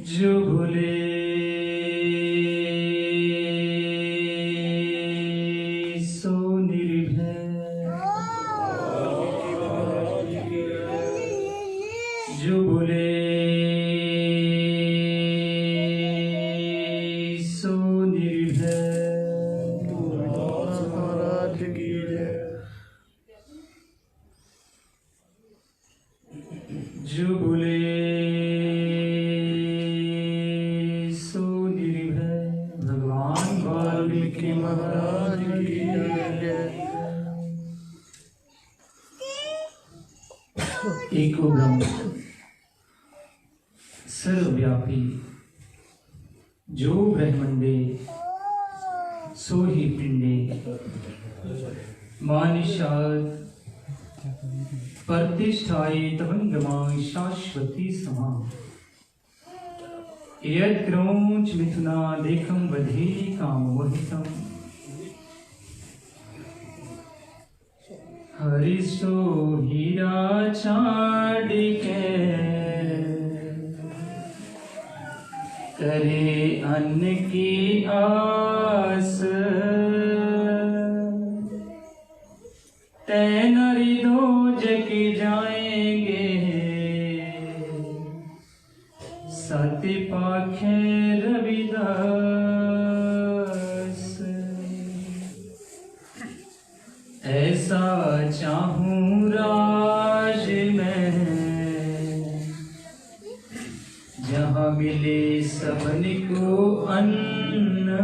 जो भूले सो निर्भय, जो भूले सो निर्भय, महाराज की जय। जो भूले सो निर्भय, भगवान वाल्मीकि महाराज की जय। एको ब्रह्म सर्वव्यापी, जो ब्रह्मंडे सो ही पिंडे, मानिषाद प्रतिष्ठाये तवंगमाय शाश्वती समा, यद क्रौंच मिथुना देखम वधे काम वहितम, हरिसो हीरा चाडिके, करे अन्न की आस, तै नरी दो जग जाएंगे, सत्य पाखे रविदास, ऐसा चाहूं राज में जहाँ मिले सबन को अन्न,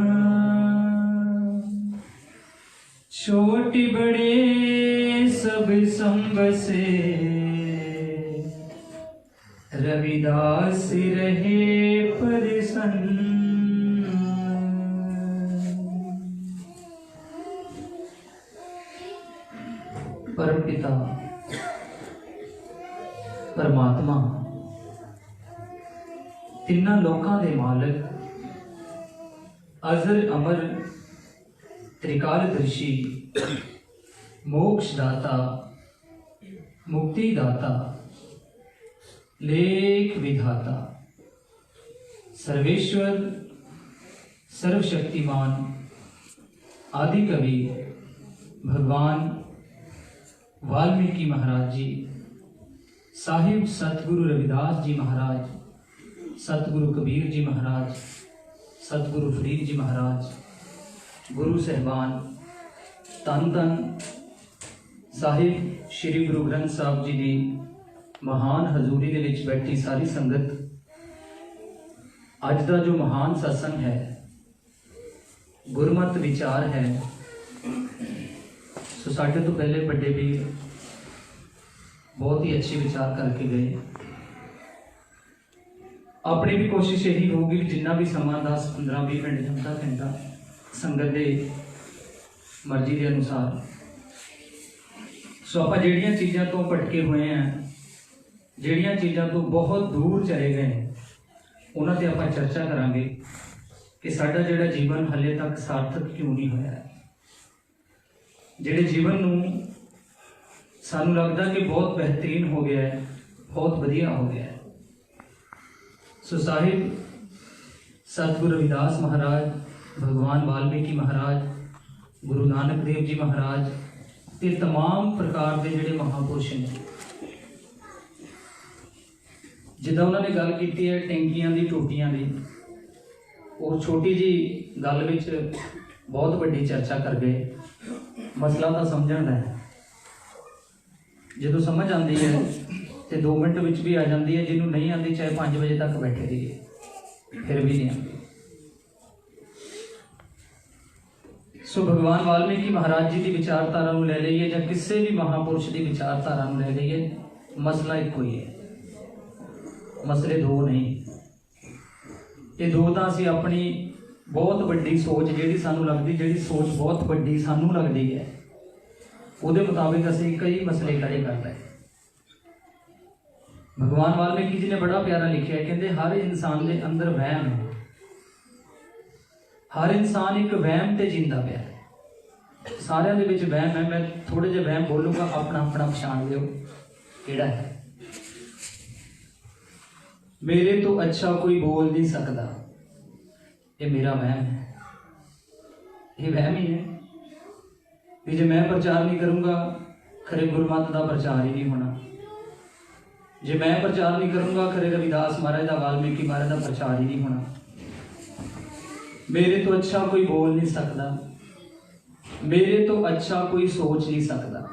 छोटी बड़े सब संबसे, रविदास रहे प्रसन्न। परमपिता परमात्मा तिन्ना लोकां दे मालक, अजर अमर त्रिकालदर्शी, मोक्षदाता, मुक्तिदाता, लेख विधाता, सर्वेश्वर, सर्वशक्तिमान, आदि कवि भगवान वाल्मीकि महाराज जी, साहिब सतगुरु रविदास जी महाराज, सतगुरु कबीर जी महाराज, सतगुरु फरीद जी महाराज, गुरु सहबान, धन धन साहिब श्री गुरु ग्रंथ साहब जी की महान हजूरी दे विच बैठी सारी संगत, अज का जो महान सत्संग है, गुरमत विचार है, सो साढ़े तो पहले बड़े भी बहुत ही अच्छे विचार करके गए। अपनी भी कोशिश यही होगी कि जिन्ना भी समा 10, 15, 20 मिनट अद्धा घंटा संगत के मर्जी के अनुसार, सो आप जिहड़ियां चीज़ों तो भटके हुए हैं, जिहड़ियां चीज़ों तो बहुत दूर चले गए, उन्होंने आप चर्चा करांगे कि साडा जिहड़ा जीवन हले तक सार्थक क्यों नहीं होया है। जिहड़े जीवन नूं सानू लगता कि बहुत बेहतरीन हो गया है, बहुत वधिया हो गया है। सो साहिब सतगुरु रविदास महाराज, भगवान वाल्मीकि महाराज, गुरु नानक देव जी महाराज, ते तमाम प्रकार के जिहड़े महापुरुष ने, जिद्दां उन्होंने गल की है टैंकियां दी टोटियां दी, वो छोटी जी गल विच बहुत बड़ी चर्चा कर गए। मसला तो समझण दा है, जो समझ आती है तो 2 मिनट विच भी आ जाती है, जिन्होंने नहीं आती चाहे 5 बजे तक बैठे रहिए फिर भी नहीं आती। सो भगवान वाल्मीकि महाराज जी की विचारधारा ले लीए या किसी भी महापुरुष की विचारधारा ले लीए, मसला एक ही है, मसले 2 नहीं। ये 2 तो असी अपनी बहुत बड़ी सोच जी सानू लगती, जी सोच बहुत बड़ी सानू लगती है, वो मुताबिक असी कई मसले खड़े कर रहे। भगवान वाल्मीकि जी ने बड़ा प्यारा लिखा है, कहते हर इंसान के अंदर वहम है, हर इंसान एक वहम ते जींदा पिया है। सारिਆਂ ਦੇ ਵਿੱਚ वहम है, मैं थोड़े जे वहम बोलूँगा, अपना अपना पछाण लियो किहड़ा है। मेरे तो अच्छा कोई बोल नहीं सकता, ये मेरा वहम है, ये वहम ही है कि जो मैं प्रचार नहीं करूँगा खरे गुरमत का प्रचार ही नहीं होना, जे मैं प्रचार नहीं करूँगा खरे रविदास महाराज का, वाल्मीकि महाराज का प्रचार ही नहीं होना। मेरे तो अच्छा कोई बोल नहीं सकता, मेरे तो अच्छा कोई सोच नहीं सकता,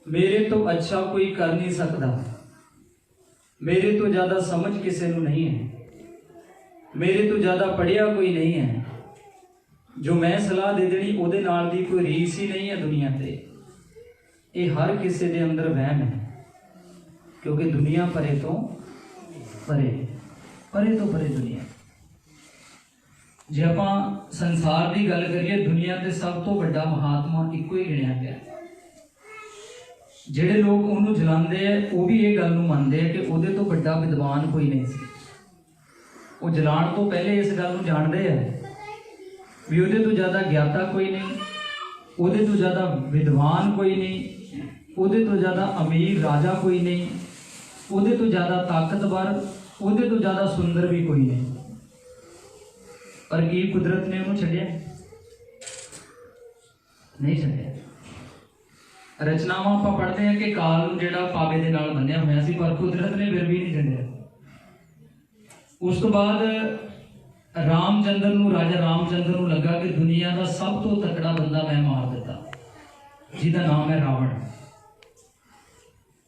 मेरे तो अच्छा कोई कर नहीं सकता, मेरे तो ज़्यादा समझ किसी को नहीं है, मेरे तो ज़्यादा पढ़िया कोई नहीं है, जो मैं सलाह दे देनी ਉਹਦੇ ਨਾਲ ਦੀ कोई रीस ही नहीं है दुनिया ते। ये हर किसी के अंदर वहम है, क्योंकि दुनिया परे तो परे, परे तो परे दुनिया। जे ਆਪਾਂ संसार की गल करिए, दुनिया के सब तो बड़ा महात्मा एको ही गिणिया गया। ਜਿਹੜੇ लोग ਉਹਨੂੰ ਜਲਾਉਂਦੇ ਆ ਉਹ ਵੀ ਇਹ ਗੱਲ ਨੂੰ ਮੰਨਦੇ ਆ ਕਿ ਉਹਦੇ ਤੋਂ ਵੱਡਾ ਵਿਦਵਾਨ ਕੋਈ ਨਹੀਂ ਸੀ। ਉਹ ਜਲਾਉਣ ਤੋਂ ਪਹਿਲੇ ਇਸ ਗੱਲ ਨੂੰ ਜਾਣਦੇ ਆ ਵੀ ਉਹਦੇ ਤੋਂ ਜ਼ਿਆਦਾ ਗਿਆਤਾ ਕੋਈ ਨਹੀਂ, ਉਹਦੇ ਤੋਂ ਜ਼ਿਆਦਾ ਵਿਦਵਾਨ ਕੋਈ ਨਹੀਂ, ਉਹਦੇ ਤੋਂ ਜ਼ਿਆਦਾ ਅਮੀਰ ਰਾਜਾ ਕੋਈ ਨਹੀਂ, ਉਹਦੇ ਤੋਂ ਜ਼ਿਆਦਾ ਤਾਕਤਵਰ, ਉਹਦੇ ਤੋਂ ਜ਼ਿਆਦਾ ਸੁੰਦਰ ਵੀ ਕੋਈ ਨਹੀਂ। पर की कुदरत ने उन्होंने छड्डिया नहीं, छड्डिया। रचनावां आपां पढ़ते हैं कि काल नूं जिहड़ा पावे दे नाल बन्निया होया सी, पर कुदरत ने फिर भी नहीं छड्डिया। उस तो बाद रामचंद्र नूं, राजा रामचंद्र नूं लगा कि दुनिया का सब तो तकड़ा बंदा मैं मार दिता, जिहदा नाम है रावण।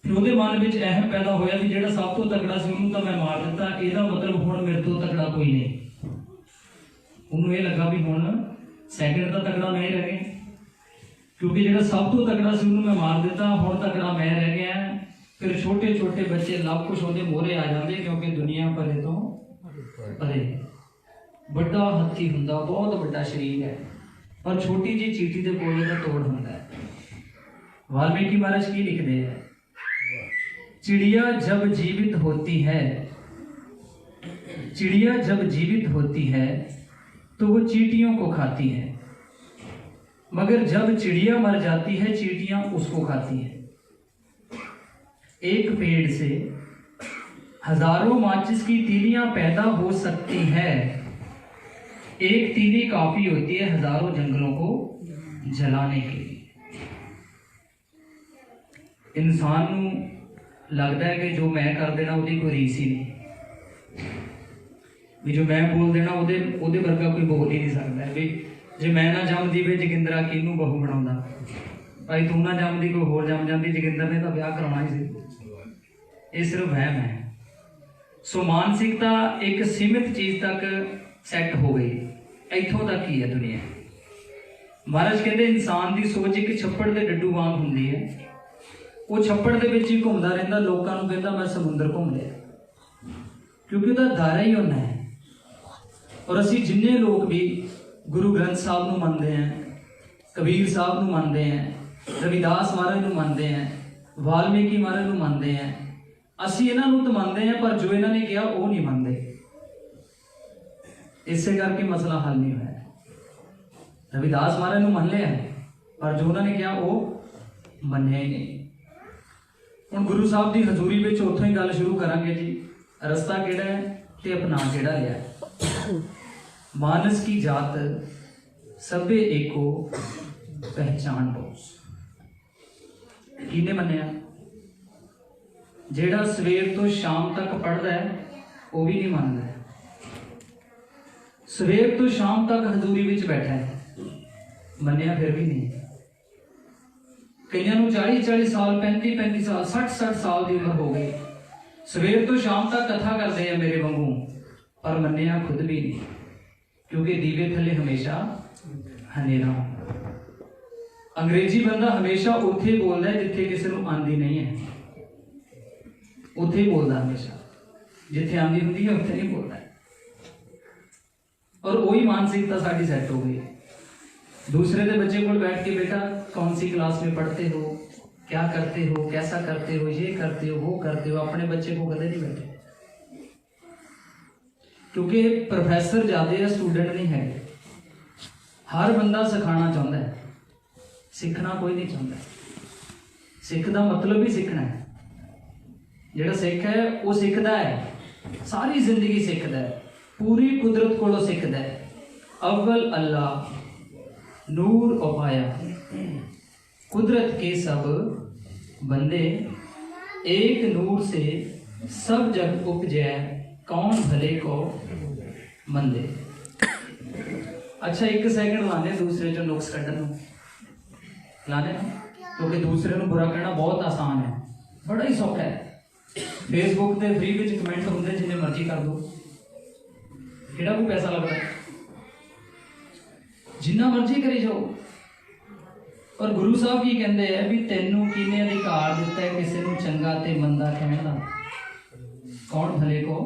फिर उहदे मन विच अहम पैदा होया कि जिहड़ा सब तो तकड़ा सी उहनूं तां मैं मार दिता, इहदा मतलब हुण मेरे तो तकड़ा कोई नहीं। उन्होंने ये लगा भी हुण सैकंड का तकड़ा मैं ही रह गया, क्योंकि जो सब तो तकड़ा से उन्होंने मैं मार दिता, हुण तकड़ा मैं रह गया। फिर छोटे छोटे बच्चे लव कुछ वो मोहरे आ जाते, क्योंकि दुनिया परे तो परे। बड़ा हथी हुंदा, बहुत बड़ा शरीर है, पर छोटी जी चीटी के कोले का तोड़ हुंदा है। वाल्मीकि महाराज की लिखते हैं, चिड़िया जब जीवित होती है, चिड़िया जब जीवित होती है तो वो चींटियों को खाती है, मगर जब चिड़िया मर जाती है चींटियां उसको खाती हैं। एक पेड़ से हजारों माचिस की तीलियां पैदा हो सकती है, एक तीली काफी होती है हजारों जंगलों को जलाने के लिए। इंसान नूं लगता है कि जो मैं कर देना उसकी कोई रीस ही नहीं, भी जो मैं बोल देना ਉਹਦੇ ਵਰਗਾ कोई बोल ही नहीं सकता है। भी जे मैं ना जमदी वे जोगिंदरा किनू बहू बनाउंदा, भाई तू ना जमदी कोई होर जम जाती, जोगिंदर ने तो ब्याह कराना ही सी। ये सिर्फ वहम है। सो मानसिकता एक सीमित चीज तक सैट हो गई, इथों तक ही है दुनिया। महाराज कहते इंसान की सोच एक छप्पड़ के डड्डू वांग हुंदी है, वो छप्पड़ के विच ही घूमदा रहिंदा, लोकां नूं कहंदा मैं समुंदर घूम लिया, क्योंकि उसका दायरा ही उन्ना है। और असी जिन्ने लोग भी गुरु ग्रंथ साहब नूं मनदे हैं, कबीर साहब नूं मनदे हैं, रविदास महाराज नूं मनदे हैं, वाल्मीकि महाराज नूं मनदे हैं, असी इन्हां नूं तां मनदे हैं, पर जो इन्हां ने कहा वो नहीं मनदे। इसे करके मसला हल नहीं होया। रविदास महाराज नूं मन लिया, पर जो उन्होंने कहा वो मन्निया ही नहीं। हुण गुरु साहब की हजूरी में उत्थों ही गल शुरू करांगे जी। रस्ता केड़ा है ते अपना केड़ा लिया। मानस की जात सबे एको पहचान दो। किने मन्निया? जेड़ा सवेर तो शाम तक पढ़दा है वो भी नहीं मानदा है, सवेर तो शाम तक हजूरी विच बैठा है, मन्निया फिर भी नहीं। कईयां नूं 40-40 साल, 35-35 साल, 60-60 साल की उम्र हो गई, सवेर तो शाम तक कथा करते हैं मेरे वांगू, पर मन्निया खुद भी नहीं, क्योंकि दीवे थले हमेशा हनेरा। अंग्रेजी बंदा हमेशा उत्थे बोलता है जिथे किसी को आंदी नहीं है, उत्थे ही बोलता हमेशा, जिथे आंदी होंदी है उत्थे नहीं बोलता है। और वही मानसिकता साड़ी सैट हो गई है। दूसरे के बच्चे को बैठ के बेटा कौन सी क्लास में पढ़ते हो, क्या करते हो, कैसा करते हो, ये करते हो, वो करते हो, अपने बच्चे को कदे नहीं बैठे, क्योंकि प्रोफेसर ज्यादा है, स्टूडेंट नहीं है। हर बंदा सिखाना चाहता है, सीखना कोई नहीं चाहता। सीख का मतलब ही सीखना है। ਜਿਹੜਾ ਸਿੱਖ ਹੈ ਉਹ ਸਿੱਖਦਾ ਹੈ, ਸਾਰੀ ਜ਼ਿੰਦਗੀ ਸਿੱਖਦਾ ਹੈ, ਪੂਰੀ ਕੁਦਰਤ ਕੋਲੋਂ ਸਿੱਖਦਾ ਹੈ। ਅਵਲ ਅੱਲਾਹ नूर उपाया कुदरत के सब बंदे, एक नूर से सब जग उपजै, कौन भले को मंदे। अच्छा, एक सेकंड लाने दूसरे चो नुक्स कढ़न लाने ना, क्योंकि दूसरे को बुरा कहना बहुत आसान है, बड़ा ही सौखा है। फेसबुक पे फ्री विच कमेंट होंगे जिन्हें मर्जी कर दो, किहड़ा कोई पैसा लगता है, जिन्ना मर्जी करी जाओ। और गुरु साहब की कहते हैं भी तैनू किने अधिकार दिता है किसी को चंगा ते मंदा कहने का, कौन भले को,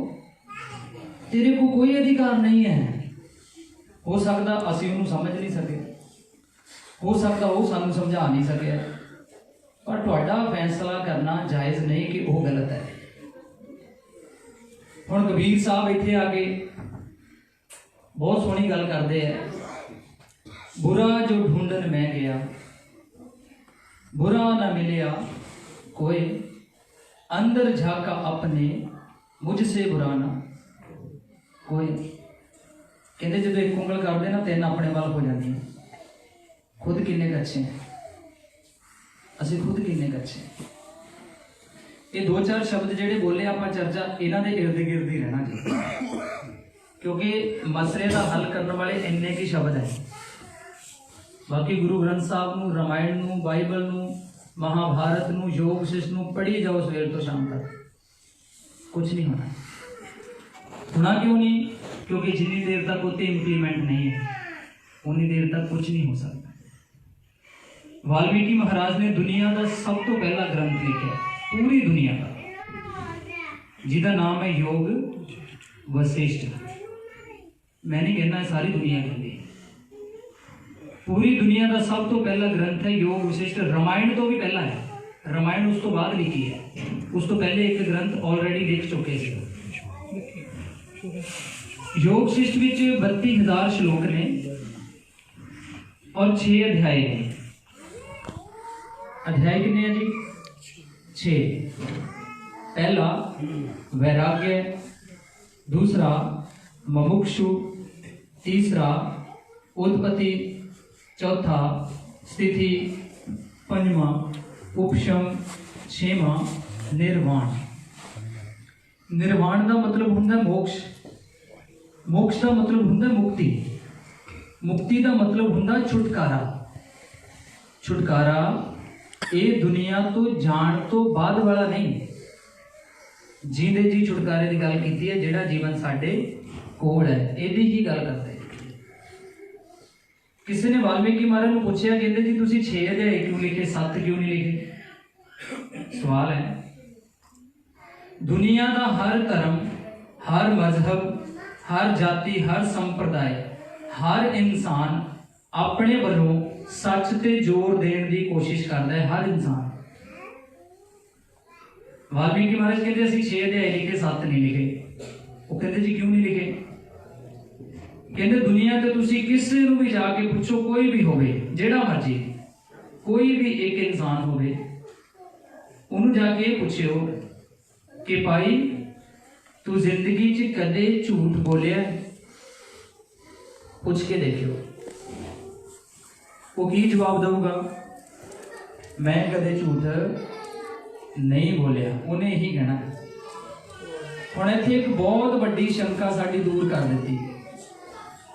तेरे को कोई अधिकार नहीं है। हो सकता असी उन्होंने समझ नहीं सके, हो सकता वो सानू समझा नहीं सके, पर तुहाडा फैसला करना जायज़ नहीं कि वो गलत है। हुण कबीर साहब इत्थे आके बहुत सोहनी गल करते हैं, बुरा जो ढूंढन मैं गया, बुरा न मिलिया कोई, अंदर झाका अपने मुझसे बुरा ना कोई। कहते जो एक उंगल करते ना तीन अपने वाल हो जाती है। खुद किन्ने अच्छे हैं, असी खुद किन्ने अच्छे हैं। ये दो चार शब्द जेडे बोले आप चर्चा इन्हों के इर्द गिर्द ही रहना चाहिए, क्योंकि मसले का हल करने वाले इन्ने की शब्द है। बाकी गुरु ग्रंथ साहब नूं, रामायण नूं, बाइबल नूं, महाभारत नूं, योग वशिष्ठ नूं पढ़ी जाओ सवेर तो शाम तक, कुछ नहीं होना। होना क्यों नहीं? क्योंकि जितनी देर तक उत्ते इंप्लीमेंट नहीं है उन्नी देर तक कुछ नहीं हो सकता। वाल्मीकि महाराज ने दुनिया का सब तो पहला ग्रंथ लिखा, पूरी दुनिया का, जिसका नाम है योग वशिष्ठ। मैं नहीं कहना सारी दुनिया कहती है, पूरी दुनिया का सब तो पहला ग्रंथ है योग वशिष्ठ। रामायण तो भी पहला है, रामायण उस तो बाद लिखी है, उस तो पहले एक ग्रंथ ऑलरेडी लिख चुके थे। योग वशिष्ठ विच 32,000 श्लोक ने और 6 अध्याय ने। अध्याय कितने हैं जी? 6। पहला वैराग्य, दूसरा मुमुक्षु, तीसरा उत्पत्ति, चौथा स्थिति, पंजवा उपशम, छेवां निर्वाण। निर्वाण का मतलब होंगे मोक्ष, मोक्ष का मतलब होंगे मुक्ति, मुक्ति का मतलब होंगे छुटकारा। छुटकारा ये दुनिया तो जान तो बाद वाला नहीं, जींदे जी छुटकारे की गल की है, जिहड़ा जीवन साडे कोल है इहदी ही गल करते। किसी ने वाल्मीकि महाराज को पूछा, कहते जी तुसीं 6 अध्याय क्यों लिखे, 7 क्यों नहीं लिखे? सवाल है। दुनिया का हर धर्म, हर मजहब, हर जाति, हर संप्रदाय, हर इंसान अपने वालों सच ते जोर देने की कोशिश करता है, हर इंसान। वाल्मीकि महाराज कहते असीं 6 अध्याय लिखे, 7 नहीं लिखे। वो कहते जी क्यों नहीं लिखे? कहते दुनिया ते तुसी किसी नूं भी जाके पूछो, कोई भी होवे, जेड़ा मर्जी, कोई भी एक इंसान होवे, उन्होंने जाके पूछियो कि भाई तू जिंदगी च कदे झूठ बोलिया? पूछ के देखियो, वो की जवाब दूगा? मैं कदे झूठ नहीं बोलिया, उन्हें ही कहना। हुण इत्थे एक बहुत वड्डी शंका साडी दूर कर दी।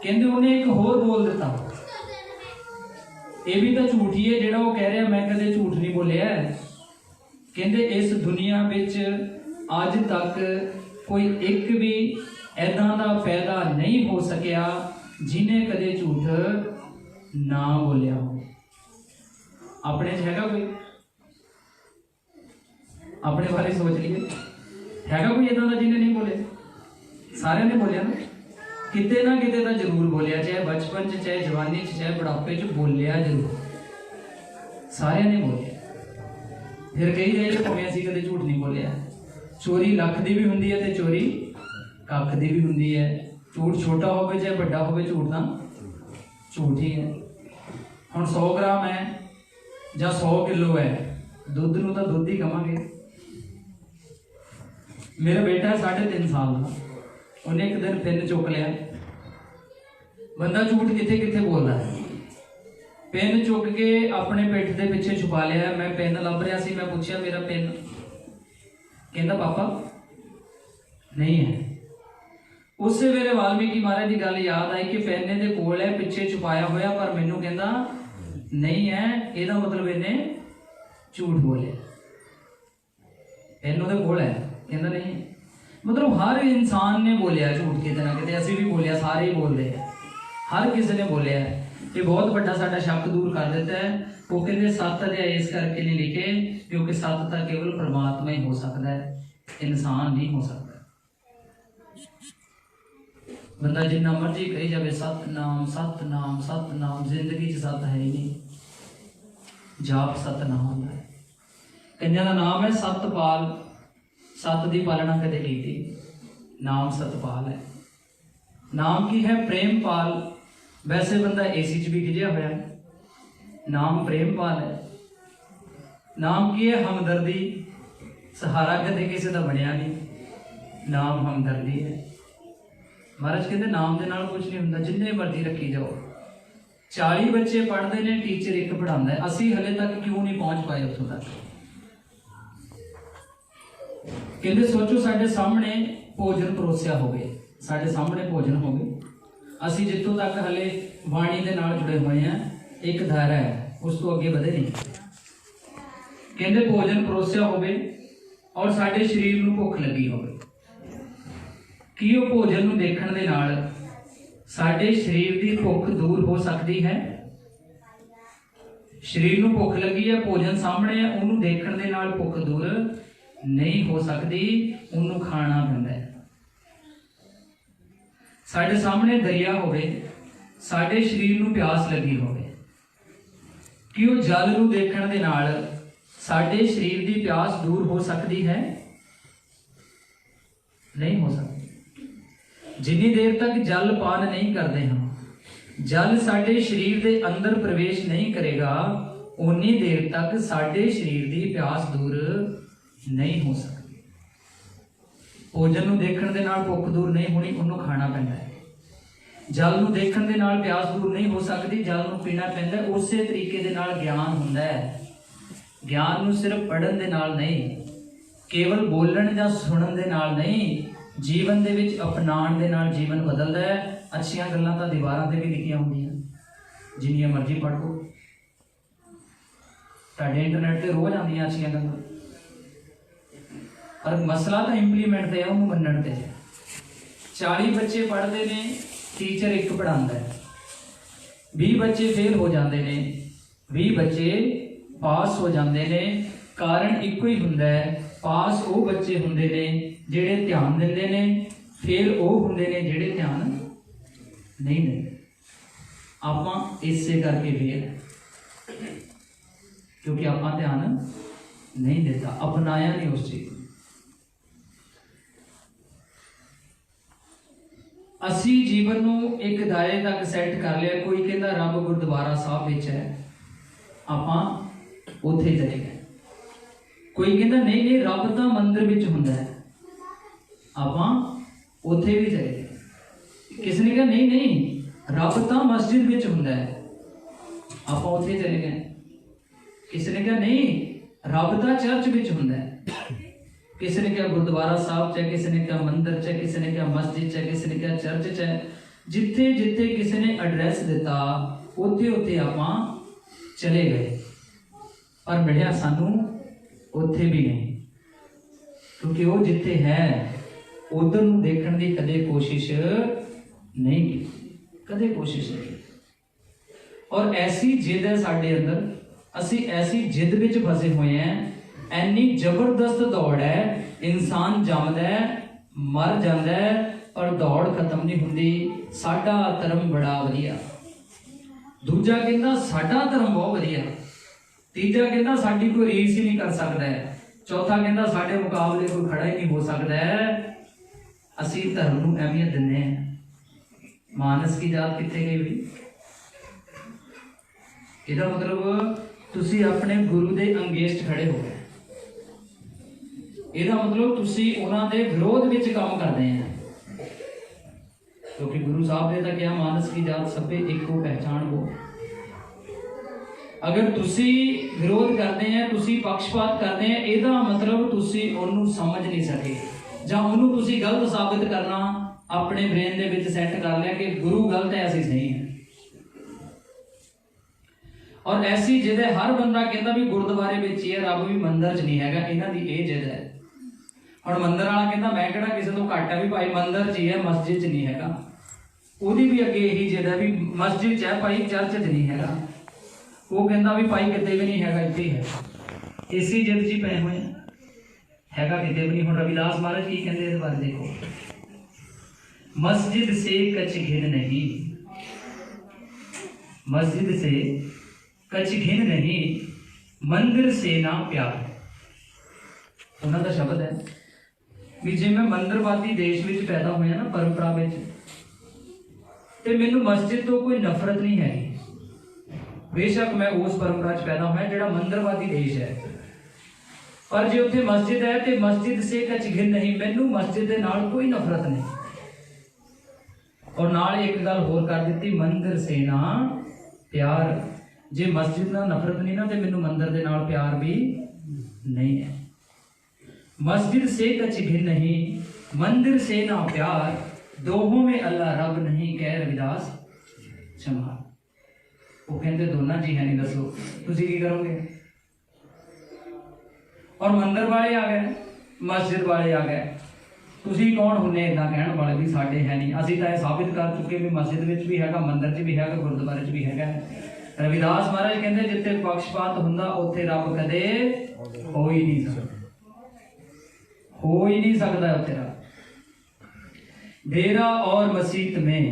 कहते उन्हें एक होर बोल दिता, ये भी तो झूठ ही है जेड़ा वो कह रहा मैं कदे झूठ नहीं बोलिया। कहते इस दुनिया विच अज तक कोई एक भी ऐदा दा पैदा नहीं हो सकिया जिन्हें कदे झूठ ना बोलिया हो। अपने हैगा कोई? अपने बारे सोच लीए, हैगा कोई ऐदा दा जिन्हें नहीं बोले? सारे ने बोलिया ना, किते ना किते तो जरूर बोलिया, चाहे बचपन च, चाहे जवानी च, चाहे बुढ़ापे च, बोलिया जरूर, सारे ने बोलिया। फिर कही जाए भावें असीं कदे झूठ नहीं बोलिया। चोरी लख दी भी हुंदी है ते चोरी कख दी भी हुंदी है। झूठ छोटा होवे चाहे बड़ा होवे, झूठ तां झूठ ही है। हुण 100 ग्राम है जां 100 किलो है, दुध नूं तां दुध ही कहांगे। मेरा बेटा 3.5 साल का, उन्हें एक दिन पेन चुक लिया। बंदा झूठ किथे किथे बोलता है। पेन चुक के अपने पिठ के पिछे छुपा लिया। मैं पेन लभ रहा सी, मैं पूछा मेरा पेन, कहता पापा नहीं है। उस वेले वाल्मीकि महाराज की गल याद आई कि पेन दे कोल है, पिछे छुपाया होया, पर मैनू कहता नहीं है। ਇਹਦਾ मतलब इन्हें झूठ बोले। पेन ਉਹਦੇ ਕੋਲ है, कहता नहीं। मतलब हर इंसान ने बोलिया झूठ किते ना किते, असीं भी बोलिया, सारे ही बोल रहे हैं, हर किसी ने बोलिया। ये बहुत बड़ा साडा शक दूर कर देता है। वो कहते 7 अध्याय इस करके नहीं लिखे क्योंकि 7 तो केवल परमात्मा ही हो सकता है, इंसान नहीं हो सकता। बंदा जिन्ना मर्जी कही जाए सतनाम सतनाम सतनाम, जिंदगी च सत है ही नहीं। जाप सतनाम होता है। कन्या का नाम है सतपाल, सत की पालना कदे की थी, नाम सतपाल है। नाम की है प्रेमपाल, वैसे बंदा एसी च भी गिरिया होया है, नाम प्रेमपाल है। नाम की है हमदर्दी, सहारा कदे किसी का बनया नहीं, नाम हमदर्दी है। महाराज कहते नाम के नाल कुछ नहीं होंदा, जिन्ने मर्जी रखी जाओ। 40 बच्चे पढ़ते हैं, टीचर एक पढ़ाता है, असी हले तक क्यों नहीं पहुंच पाए उत्थों तक। कहते सोचो साडे सामने भोजन परोसिया हो गए, साडे सामने भोजन हो गए, असी जितों तक हले वाणी के नाल जुड़े हुए हैं, एक दायरा है, उस तो अगे बढ़े नहीं। कहते भोजन परोसिया हो और साडे शरीर नूं भुख लगी हो, कि वो भोजन नूं देखण दे नाल साडे शरीर की भुख दूर हो सकती है। शरीर नूं भुख लगी है, भोजन सामने है, उन्होंने देखण दे नाल भुख दूर नहीं हो सकती, उन्होंने खाना पैंदा है। साडे सामने दरिया होवे, साडे शरीर नूं प्यास लगी होवे, कि वो जल नूं देखण दे नाल साडे शरीर की प्यास दूर हो सकती है? नहीं हो सकती। जिन्नी देर तक जल पान नहीं करते हम, जल साडे शरीर के अंदर प्रवेश नहीं करेगा, उन्नी देर तक साडे शरीर की प्यास दूर नहीं हो सकती। भोजन नूं देखण दे नाल भुख दूर नहीं होनी, उन्होंने खाना पैंदा है। जल नूं देखण दे नाल प्यास दूर नहीं हो सकती, जल नूं पीना पैंदा है। उसे तरीके दे नाल ज्ञान हुंदा है। ज्ञान नूं सिर्फ पढ़न दे नाल नहीं, केवल बोलण जां सुणन दे नाल नहीं, जीवन दे विच अपनाण दे नाल जीवन बदलदा है। अच्छियां गल्लां तां दीवारां ते भी लिखियां हुंदियां, जिन्नियां मर्जी पढ़ो, तुहाडे इंटरनेट ते रोज़ आंदियां अच्छियां गल्लां, पर मसला तो इंप्लीमेंट ते है, उन्होंने मनण ते है। 40 बच्चे पढ़ते ने, टीचर एक पढ़ाता है, 20 बच्चे फेल हो जाते हैं, 20 बच्चे पास हो जाते हैं। कारण इको ही हुंदा है, पास वो बच्चे हुंदे ने जिहड़े ध्यान दिंदे ने, फेल वो हुंदे ने जिहड़े ध्यान नहीं दिंदे। आपां इसे करके फेल है, क्योंकि आपां ध्यान नहीं देता, अपनाया नहीं उस चीज। असी जीवन नूं एक दायरे तक सैट कर लिया। कोई कहता रब गुरुद्वारा साहब विच है, आपां उत्थे चले गए। कोई कहता नहीं नहीं रब तो मंदिर विच हुंदा है, आपां उत्थे भी चले गए। किसी ने कहा नहीं नहीं रब तो मस्जिद विच हुंदा है, आपां उत्थे चले गए। किसी ने कहा नहीं रब तो चर्च विच हुंदा है, किसी ने कहा गुरुद्वारा साहब च, किसी ने कहा मंदिर च, किसी ने कहा मस्जिद च, किसी ने कहा चर्च च। जिथे जिथे किसी ने एड्रैस दिता उत्थे उत्थे आपां चले गए, पर मिलिया सानू उत्थे भी नहीं, क्योंकि वो जिथे है उधर नूं देखण दी कदे कोशिश नहीं की, कदे कोशिश नहीं की। और ऐसी जिद है साडे अंदर, असी ऐसी जिद विच फसे हुए हैं, ऐनी जबरदस्त दौड़ है। इंसान जमदा है, मर जाता है, पर दौड़ खत्म नहीं हुंदी। साडा धर्म बड़ा वधिया, दूजा कहता साडा धर्म बहुत वधिया, तीजा कहता साडी कोई रीस ही नहीं कर सकता है, चौथा कहता साडे मुकाबले कोई खड़ा ही नहीं हो सकता है। असी धर्म नूं अहमियत दिंदे हैं। मानस की जात कित्थे गई भी? इहदा मतलब तुसी अपने गुरु दे अंगेस्ट खड़े हो गए। ਇਹਦਾ ਮਤਲਬ ਤੁਸੀਂ ਉਹਨਾਂ ਦੇ ਵਿਰੋਧ ਵਿੱਚ ਕੰਮ ਕਰਦੇ ਆ, ਕਿਉਂਕਿ ਗੁਰੂ ਸਾਹਿਬ ਨੇ ਤਾਂ ਕਿਹਾ ਮਾਨਸ ਕੀ ਜਾਤ ਸਭੇ ਇੱਕੋ ਪਹਿਚਾਣ ਹੋ। ਅਗਰ ਤੁਸੀਂ ਵਿਰੋਧ ਕਰਦੇ ਆ, ਤੁਸੀਂ ਪੱਖਪਾਤ ਕਰਦੇ ਆ, ਇਹਦਾ ਮਤਲਬ ਤੁਸੀਂ ਉਹਨੂੰ ਸਮਝ ਨਹੀਂ ਸਕੇ, ਜਾਂ ਉਹਨੂੰ ਤੁਸੀਂ ਗਲਤ ਸਾਬਿਤ ਕਰਨਾ ਆਪਣੇ ਬ੍ਰੇਨ ਦੇ ਵਿੱਚ ਸੈੱਟ ਕਰ ਲਿਆ ਕਿ ਗੁਰੂ ਗਲਤ ਹੈ ਅਸੀਂ ਸਹੀ ਹੈ। ਔਰ ਐਸੀ ਜਿੱਦ ਹੈ, ਹਰ ਬੰਦਾ ਕਹਿੰਦਾ ਵੀ ਗੁਰਦੁਆਰੇ ਵਿੱਚ ਹੀ ਹੈ, ਰੱਬ ਵੀ ਮੰਦਿਰ 'ਚ ਨਹੀਂ ਹੈਗਾ, ਇਹਨਾਂ ਦੀ ਇਹ ਜਿੱਦ ਹੈ। ਹੁਣ ਮੰਦਿਰ ਵਾਲਾ ਕਹਿੰਦਾ ਮੈਂ ਕਿਹੜਾ ਕਿਸੇ ਤੋਂ ਘੱਟ ਹੈ, ਵੀ ਭਾਈ ਮੰਦਿਰ 'ਚ ਹੀ ਹੈ, ਮਸਜਿਦ 'ਚ ਨਹੀਂ ਹੈਗਾ। ਉਹਦੀ ਵੀ ਅੱਗੇ ਇਹੀ ਜਿੱਦ ਹੈ ਵੀ ਮਸਜਿਦ 'ਚ ਹੈ ਭਾਈ, ਚਰਚ 'ਚ ਨਹੀਂ ਹੈਗਾ। ਉਹ ਕਹਿੰਦਾ ਵੀ ਭਾਈ ਕਿਤੇ ਵੀ ਨਹੀਂ ਹੈਗਾ, ਇੱਥੇ ਹੀ ਹੈ। ਇਸੀ ਜਿੱਦ 'ਚ ਹੀ ਪਏ ਹੋਏ ਹੈਗਾ, ਕਿਤੇ ਵੀ ਨਹੀਂ। ਹੁਣ ਰਵਿਦਾਸ ਮਹਾਰਾਜ ਕੀ ਕਹਿੰਦੇ ਇਸ ਬਾਰੇ ਦੇਖੋ, मस्जिद से कछ घिन नहीं, मस्जिद से कछ घिन नहीं, मंदिर से ना प्यार। ਉਹਨਾਂ ਦਾ ਸ਼ਬਦ ਹੈ ਵੀ ਜੇ ਮੈਂ ਮੰਦਿਰਵਾਦੀ ਦੇਸ਼ ਵਿੱਚ ਪੈਦਾ ਹੋਇਆ ਨਾ, ਪਰੰਪਰਾ ਵਿੱਚ, ਤੇ ਮੈਨੂੰ ਮਸਜਿਦ ਤੋਂ ਕੋਈ ਨਫ਼ਰਤ ਨਹੀਂ ਹੈਗੀ। ਬੇਸ਼ੱਕ ਮੈਂ ਉਸ ਪਰੰਪਰਾ 'ਚ ਪੈਦਾ ਹੋਇਆ ਜਿਹੜਾ ਮੰਦਿਰਵਾਦੀ ਦੇਸ਼ ਹੈ, ਪਰ ਜੇ ਉੱਥੇ ਮਸਜਿਦ ਹੈ ਤੇ ਮਸਜਿਦ ਸੇ ਕਛ ਘਿਨ ਨਹੀਂ, ਮੈਨੂੰ ਮਸਜਿਦ ਦੇ ਨਾਲ ਕੋਈ ਨਫ਼ਰਤ ਨਹੀਂ। और नाल एक गल होर कर दी, मंदिर से ना प्यार। जे मस्जिद नाल नफरत नहीं ना, तो मैनू मंदिर दे नाल प्यार भी नहीं है। मस्जिद से कछ घिन नहीं, मंदिर से ना प्यार, दोहों में अल्लाह रब नहीं, कह रविदास चमार। वो कहते दोनों जी है नहीं, दसो तुसी की करोगे। और मंदिर वाले आ गए, मस्जिद वाले आ गए, ਤੁਸੀਂ ਕੌਣ ਹੁੰਨੇ ਇੱਦਾਂ ਕਹਿਣ ਵਾਲੇ ਵੀ ਸਾਡੇ ਹੈ ਨਹੀਂ। ਅਸੀਂ ਤਾਂ ਇਹ ਸਾਬਿਤ ਕਰ ਚੁੱਕੇ ਵੀ ਮਸਜਿਦ ਵਿੱਚ ਵੀ ਹੈਗਾ, ਮੰਦਿਰ 'ਚ ਵੀ ਹੈਗਾ, ਗੁਰਦੁਆਰੇ 'ਚ ਵੀ ਹੈਗਾ। ਰਵਿਦਾਸ ਮਹਾਰਾਜ ਕਹਿੰਦੇ ਜਿੱਥੇ ਪੱਖਪਾਤ ਹੁੰਦਾ ਉੱਥੇ ਰੱਬ ਕਦੇ ਹੋ ਹੀ ਨਹੀਂ ਸਕਦਾ, ਹੋ ਹੀ ਨਹੀਂ ਸਕਦਾ ਉੱਥੇ ਰੱਬ। डेरा और मसीत में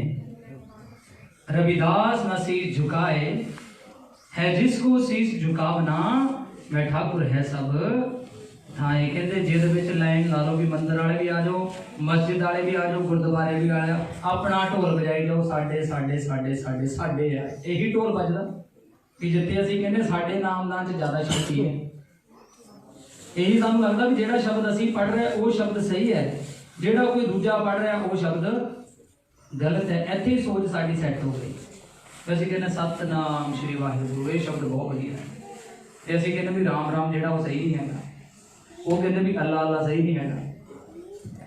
रविदास न शीश झुकाए, है जिसको शीश झुकावना वह ठाकुर है सब। हाँ, ये कहते जिद विच लाइन ला लो भी मंदिर वाले भी आ जाओ, मस्जिद वाले भी आ जाओ, गुरुद्वारे भी आ जाओ, अपना ढोल बजाई जाओ, साडे साडे साडे साडे साडे है। यही ढोल बजदा कि जिथे असीं कहंदे साडे नामदान च ज़्यादा शक्ति है। यही सानूं लगदा भी जिहड़ा शब्द असीं पढ़ रहे वो शब्द सही है, जिहड़ा कोई दूजा पढ़ रहा वो शब्द गलत है। इत्थे सोच साडी सैट हो गई। असीं कहंदे सतनाम श्री वाहिगुरू, ये शब्द बहुत वधिया है। ते असीं कहंदे भी राम राम जिहड़ा वो सही नहीं है, वो कहते भी अल्लाह अल्लाह सही नहीं है।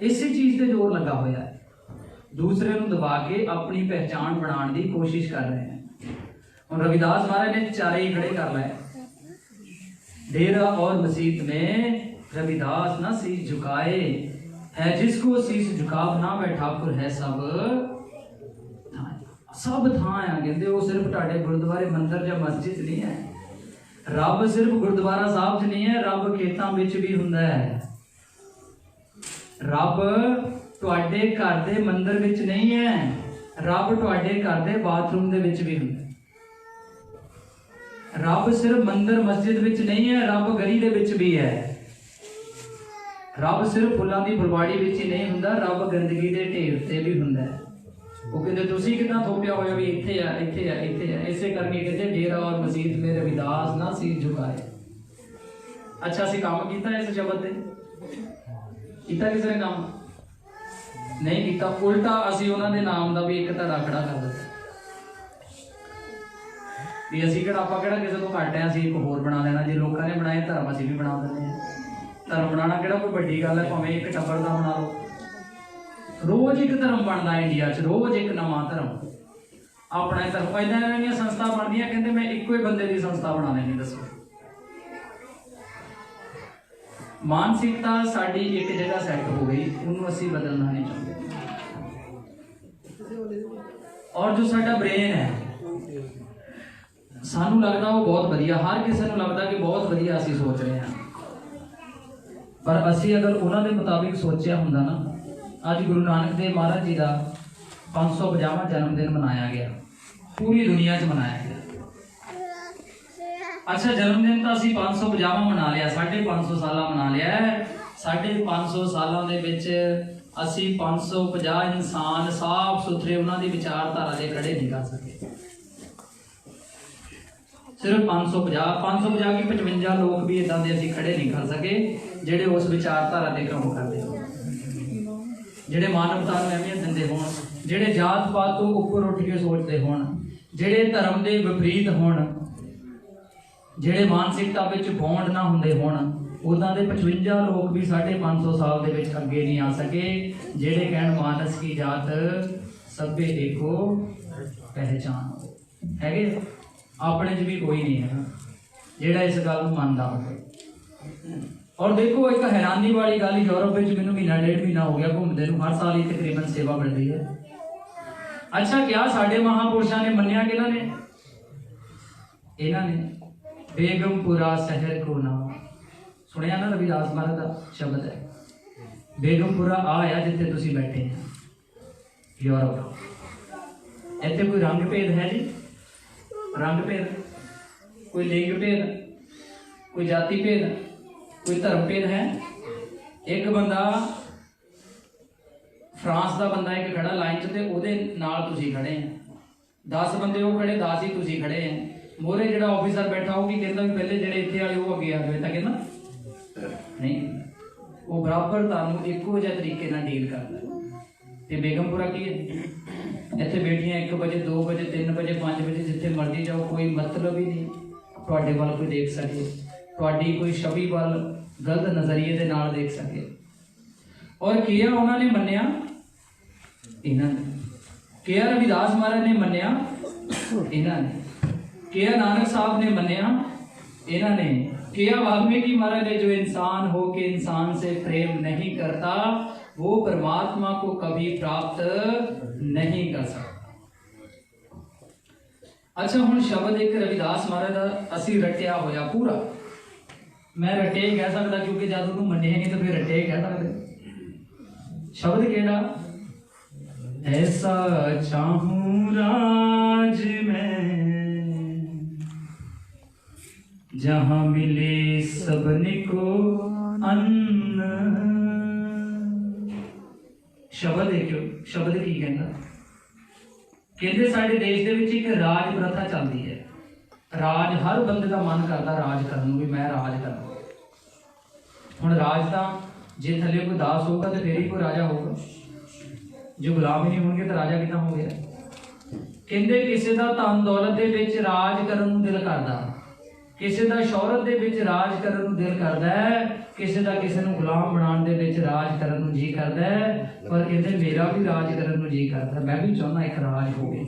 इसी चीज़ से जोर लगा हुआ है, दूसरे को दबा के अपनी पहचान बनाने की कोशिश कर रहे हैं। और रविदास महाराज ने चारे ही खड़े कर लाए। डेरा और मसीत में रविदास ना शीश झुकाए, है जिसको शीश झुकावना वह ठाकुर है सब। सब थां है कहते वो सिर्फ तुहाडे गुरुद्वारे मंदिर या मस्जिद नहीं है। रब सिर्फ गुरुद्वारा साहब च नहीं है, रब खेतों विच भी हुंदा है। रब तुहाडे घर दे मंदिर विच नहीं है, रब तुहाडे घर दे बाथरूम दे विच भी हुंदा है। रब सिर्फ मंदिर मस्जिद विच नहीं है, रब गली दे विच भी है। रब सिर्फ फुल्लां दी फुलवाड़ी विच ही नहीं हुंदा, रब गंदगी दे ढेर ते भी हुंदा है। वो कहते तुसी कितना थोपिया होया भी इत्थे है इत्थे है इत्थे है। इसे करके कहते डेरा और मसीत में रविदास ना शीश झुकाए। अच्छा असीं काम कीता इस शब्द ते? कीता किसी ने काम नहीं कीता, उल्टा असीं उन्हां दे नाम दा भी एक धड़ा खड़ा कर दित्ता भी असीं किहड़ा आपां किहड़ा किसी तों घੱਟ है, असीं एक होर बना लेना। जे लोकां ने बनाए धर्म असीं भी बना दिंदे हां। धर्म बनाना किहड़ा कोई वड्डी गल है, भावें एक टब्बर दा बना लो। रोज एक धर्म बनता है इंडिया च, रोज एक नवा धर्म अपना धर्म। इदां संस्था बनदियां कहते मैं इक्को ही बंदे की संस्था बना लेनी। दसो मानसिकता साडी एक जगह सैट हो गई, उन्होंने असीं बदलना नहीं चाहते। और जो साडा ब्रेन है सानू लगता वो बहुत वधिया, हर किसी को लगता कि बहुत वधिया असीं सोच रहे हैं, पर असीं अगर उन्होंने मुताबिक सोचा हुंदा ना, अज गुरु नानक देव महाराज जी का 550वां जन्मदिन मनाया गया, पूरी दुनिया च मनाया गया। अच्छा जन्मदिन तो असीं 550वां मना लिया, 550 साल मना लिया है। 550 सालों के विच असीं 550 इंसान साफ सुथरे उन्होंने विचारधारा के खड़े नहीं कर सके। सिर्फ 550 की 55 लोग भी इदां दे असीं खड़े नहीं कर सके ਜਿਹੜੇ ਉਸ ਵਿਚਾਰਧਾਰਾ ਤੇ ਕੰਮ ਕਰਦੇ ਹੋਣ, ਜਿਹੜੇ ਮਾਨਵਤਾ ਨੂੰ ਅਹਿਮੀਅਤ ਦਿੰਦੇ ਹੋਣ, ਜਿਹੜੇ ਜਾਤ ਪਾਤ ਤੋਂ ਉੱਪਰ ਉੱਠ ਕੇ ਸੋਚਦੇ ਹੋਣ, ਜਿਹੜੇ ਧਰਮ ਦੇ ਵਿਪਰੀਤ ਹੋਣ, ਜਿਹੜੇ ਮਾਨਸਿਕਤਾ ਵਿੱਚ ਬੌਂਡ ਨਾ ਹੁੰਦੇ ਹੋਣ, ਉਦਾਂ ਦੇ 55 ਲੋਕ ਵੀ 550 ਸਾਲ ਦੇ ਵਿੱਚ ਅੱਗੇ ਨਹੀਂ ਆ ਸਕੇ ਜਿਹੜੇ ਕਹਿਣ ਮਾਨਸ ਕੀ ਜਾਤ ਸਭੇ ਦੇਖੋ ਪਹਿਚਾਨ। ਹੈਗੇ ਆਪਣੇ 'ਚ ਵੀ ਕੋਈ ਨਹੀਂ ਹੈ ਜਿਹੜਾ ਇਸ ਗੱਲ ਨੂੰ ਮੰਨਦਾ ਹੋਵੇ। ਔਰ ਦੇਖੋ ਇੱਕ ਹੈਰਾਨੀ ਵਾਲੀ ਗੱਲ, ਯੂਰਪ ਵਿੱਚ ਮੈਨੂੰ ਮਹੀਨਾ ਡੇਢ ਮਹੀਨਾ ਹੋ ਗਿਆ ਘੁੰਮਦੇ ਨੂੰ, ਹਰ ਸਾਲ ਹੀ ਤਕਰੀਬਨ ਸੇਵਾ ਮਿਲਦੀ ਹੈ। ਅੱਛਾ, ਕਿਆ ਸਾਡੇ ਮਹਾਂਪੁਰਸ਼ਾਂ ਨੇ ਮੰਨਿਆ ਕਿ ਇਹਨਾਂ ਨੇ ਬੇਗਮਪੁਰਾ ਸ਼ਹਿਰ ਕੋ ਨਾਮ ਸੁਣਿਆ ਨਾ, ਰਵਿਦਾਸ ਮਹਾਰਾਜ ਦਾ ਸ਼ਬਦ ਹੈ। ਬੇਗਮਪੁਰਾ ਆ ਜਿੱਥੇ ਤੁਸੀਂ ਬੈਠੇ ਆ ਯੂਰਪ, ਇੱਥੇ ਕੋਈ ਰੰਗ ਭੇਦ ਹੈ ਜੀ? ਰੰਗ ਭੇਦ, ਕੋਈ ਲਿੰਗ ਭੇਦ, ਕੋਈ ਜਾਤੀ ਭੇਦ, ਕੋਈ ਧਰਮ ਭੇਦ ਹੈ? ਇੱਕ ਬੰਦਾ ਫਰਾਂਸ ਦਾ ਬੰਦਾ ਇੱਕ ਖੜਾ ਲਾਈਨ 'ਚ ਤੇ ਉਹਦੇ ਨਾਲ ਤੁਸੀਂ ਖੜੇ ਆ, 10 ਬੰਦੇ ਉਹ ਖੜੇ, 10 ਹੀ ਤੁਸੀਂ ਖੜੇ ਆ। ਮੋਰੇ ਜਿਹੜਾ ਆਫੀਸਰ ਬੈਠਾ ਉਹ ਕੀ ਕਹਿੰਦਾ ਵੀ ਪਹਿਲੇ ਜਿਹੜੇ ਇੱਥੇ ਵਾਲੇ ਉਹ ਅੱਗੇ ਆ ਜਾਵੇ, ਤਾਂ ਕਹਿੰਦਾ ਨਹੀਂ, ਉਹ ਬਰਾਬਰ ਤੁਹਾਨੂੰ ਇੱਕੋ ਜਿਹੇ ਤਰੀਕੇ ਨਾਲ ਡੀਲ ਕਰਦਾ। ਤੇ ਬੇਗਮਪੁਰਾ ਕੀ ਹੈ? ਇੱਥੇ ਬੈਠੀਆਂ 1 ਵਜੇ 2 ਵਜੇ 3 ਵਜੇ 5 ਵਜੇ ਜਿੱਥੇ ਮਰਜ਼ੀ ਜਾਓ, ਕੋਈ ਮਤਲਬ ਹੀ ਨਹੀਂ ਤੁਹਾਡੇ ਵੱਲ ਕੋਈ ਦੇਖ ਸਕੇ, ਤੁਹਾਡੀ ਕੋਈ ਛਵੀ ਵੱਲ ਗਲਤ ਨਜ਼ਰੀਏ ਦੇ ਨਾਲ ਦੇਖ ਸਕੇ। ਔਰ ਕਿਹਾ ਉਹਨਾਂ ਨੇ ਮੰਨਿਆ, ਇਹਨਾਂ ਨੇ ਕਿਹਾ ਰਵਿਦਾਸ ਮਹਾਰਾਜ ਨੇ ਮੰਨਿਆ, ਇਹਨਾਂ ਨੇ किया, नानक साहब ने मन्या, इन्होंने किया, वाल्मीकि महाराज ने जो इंसान हो के इंसान से प्रेम नहीं करता वो परमात्मा को कभी प्राप्त नहीं कर सकता। अच्छा, हुण शब्द एक रविदास महाराज का असी रटिया होया पूरा, मैं रटे कह सकता क्योंकि जब उन्होंने मन्ने नहीं तो फिर रटे कह सकते। शब्द केड़ा? ऐसा चाहूं राज में जहाँ मिले सबन को अन्न। शब्द देखियो, शब्द की कहना, कहते साडे देश दे विच एक राज प्रथा चलती है। राज हर बंदे का मन करता राज करन नूं, भी मैं राज करा। हुण राज तां जे थले कोई दास होगा तो फिर ही कोई राजा होगा, जो गुलाम ही नहीं होंगे तो राजा किदां हो गया? कहते किसी का धन दौलत दे विच राज करन नूं दिल करदा, किसी का शौहरत दे विच राज करन नूं दिल करदा है, किसी का किसी नूं गुलाम बनाउण दे विच राज करन नूं जी करदा है। पर कहते मेरा भी राज करन नूं जी करदा, मैं भी चाहुंदा एक राज होवे।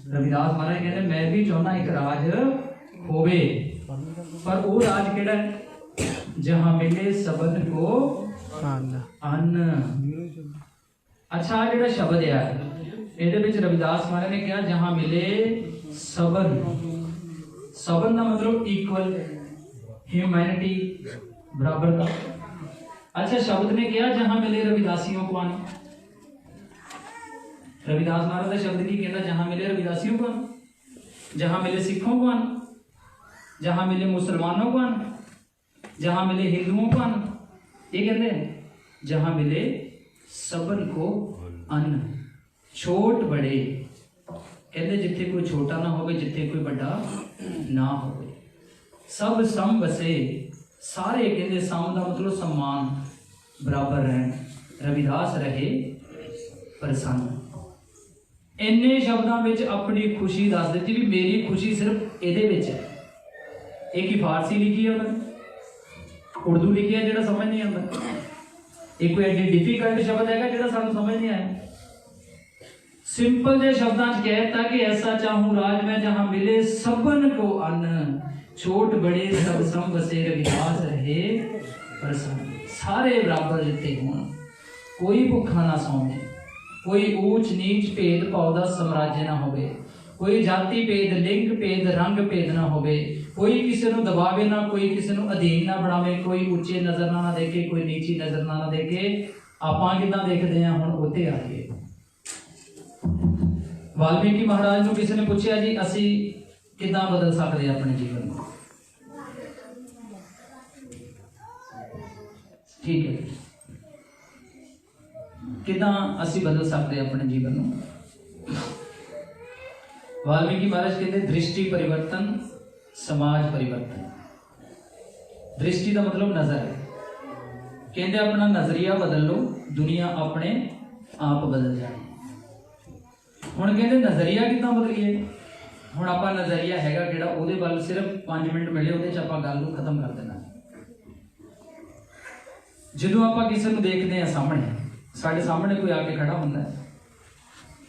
रविदास महाराज कहते मैं भी चाहुंदा एक राज होवे, पर वो राज केड़ा है? जहां मिले सबन को अन्न। अच्छा, जिहड़ा शब्द है इहदे विच रविदास महाराज ने कहा जहां मिले सबन, सबन का मतलब इक्वल, ह्यूमैनिटी, बराबरता। अच्छा, शब्द ने कहा जहां मिले रविदासियों को अन्न। रविदास महाराज का शब्द की कहना? जहां मिले रविदासियों को अन्न, जहां मिले सिखों को अन्न, जहां मिले मुसलमानों को अन्न, जहां मिले हिंदुओं को अन्न। ये कहते हैं जहां मिले सबन को अन्न, छोट बड़े, कहते जिथे कोई छोटा ना हो, जिथे कोई बड़ा ना हो, सब सम बसे सारे। कहते सम का मतलब सम्मान, बराबर रहन, रविदास रहे प्रसन्न। इन्ने शब्दों में अपनी खुशी दस दी भी मेरी खुशी सिर्फ ये है। एक ही फारसी लिखी है, उर्दू लिखी है जो समझ नहीं आता, एक कोई एडी डिफिकल्ट शब्द है जो सानू समझ नहीं आया। सिंपल जे शब्दों कहता कि ऐसा चाहूं राज में जहां मिले सबन को अन्न, छोट बड़े सब सम बसे रविदास रहे प्रसन्न। सारे बराबर जिते हों, कोई भुखा ना सौवे, कोई ऊंच नीच भेद भाव का साम्राज्य ना होवे, कोई जाति भेद, लिंग भेद, रंग भेद ना होवे, कोई किसी को दबावे ना, कोई किसी को अधीन ना बनावे, कोई उच्चे नजर ना देखे, कोई नीची नजर ना देखे। आपां किदां देखदे हैं हुण उत्ते आ गए। वाल्मीकि महाराज को किसी ने पूछा जी असी किदां बदल सकते अपने जीवन को? ठीक है, किदां असी बदल सकते अपने जीवन को? वाल्मीकि महाराज कहते दृष्टि परिवर्तन समाज परिवर्तन। दृष्टि का मतलब नजर है। कहते अपना नजरिया बदल लो, दुनिया अपने आप बदल जाए। हुण कहते नजरिया कितना बदलीए। हुण आपां नजरिया हैगा किहड़ा, उहदे वल सिर्फ 5 मिनट मिले उहदे च आपां गल नूं खत्म कर देना। जदों आपां किसी नूं देखते हैं सामने, साडे सामने कोई आके खड़ा हुंदा है,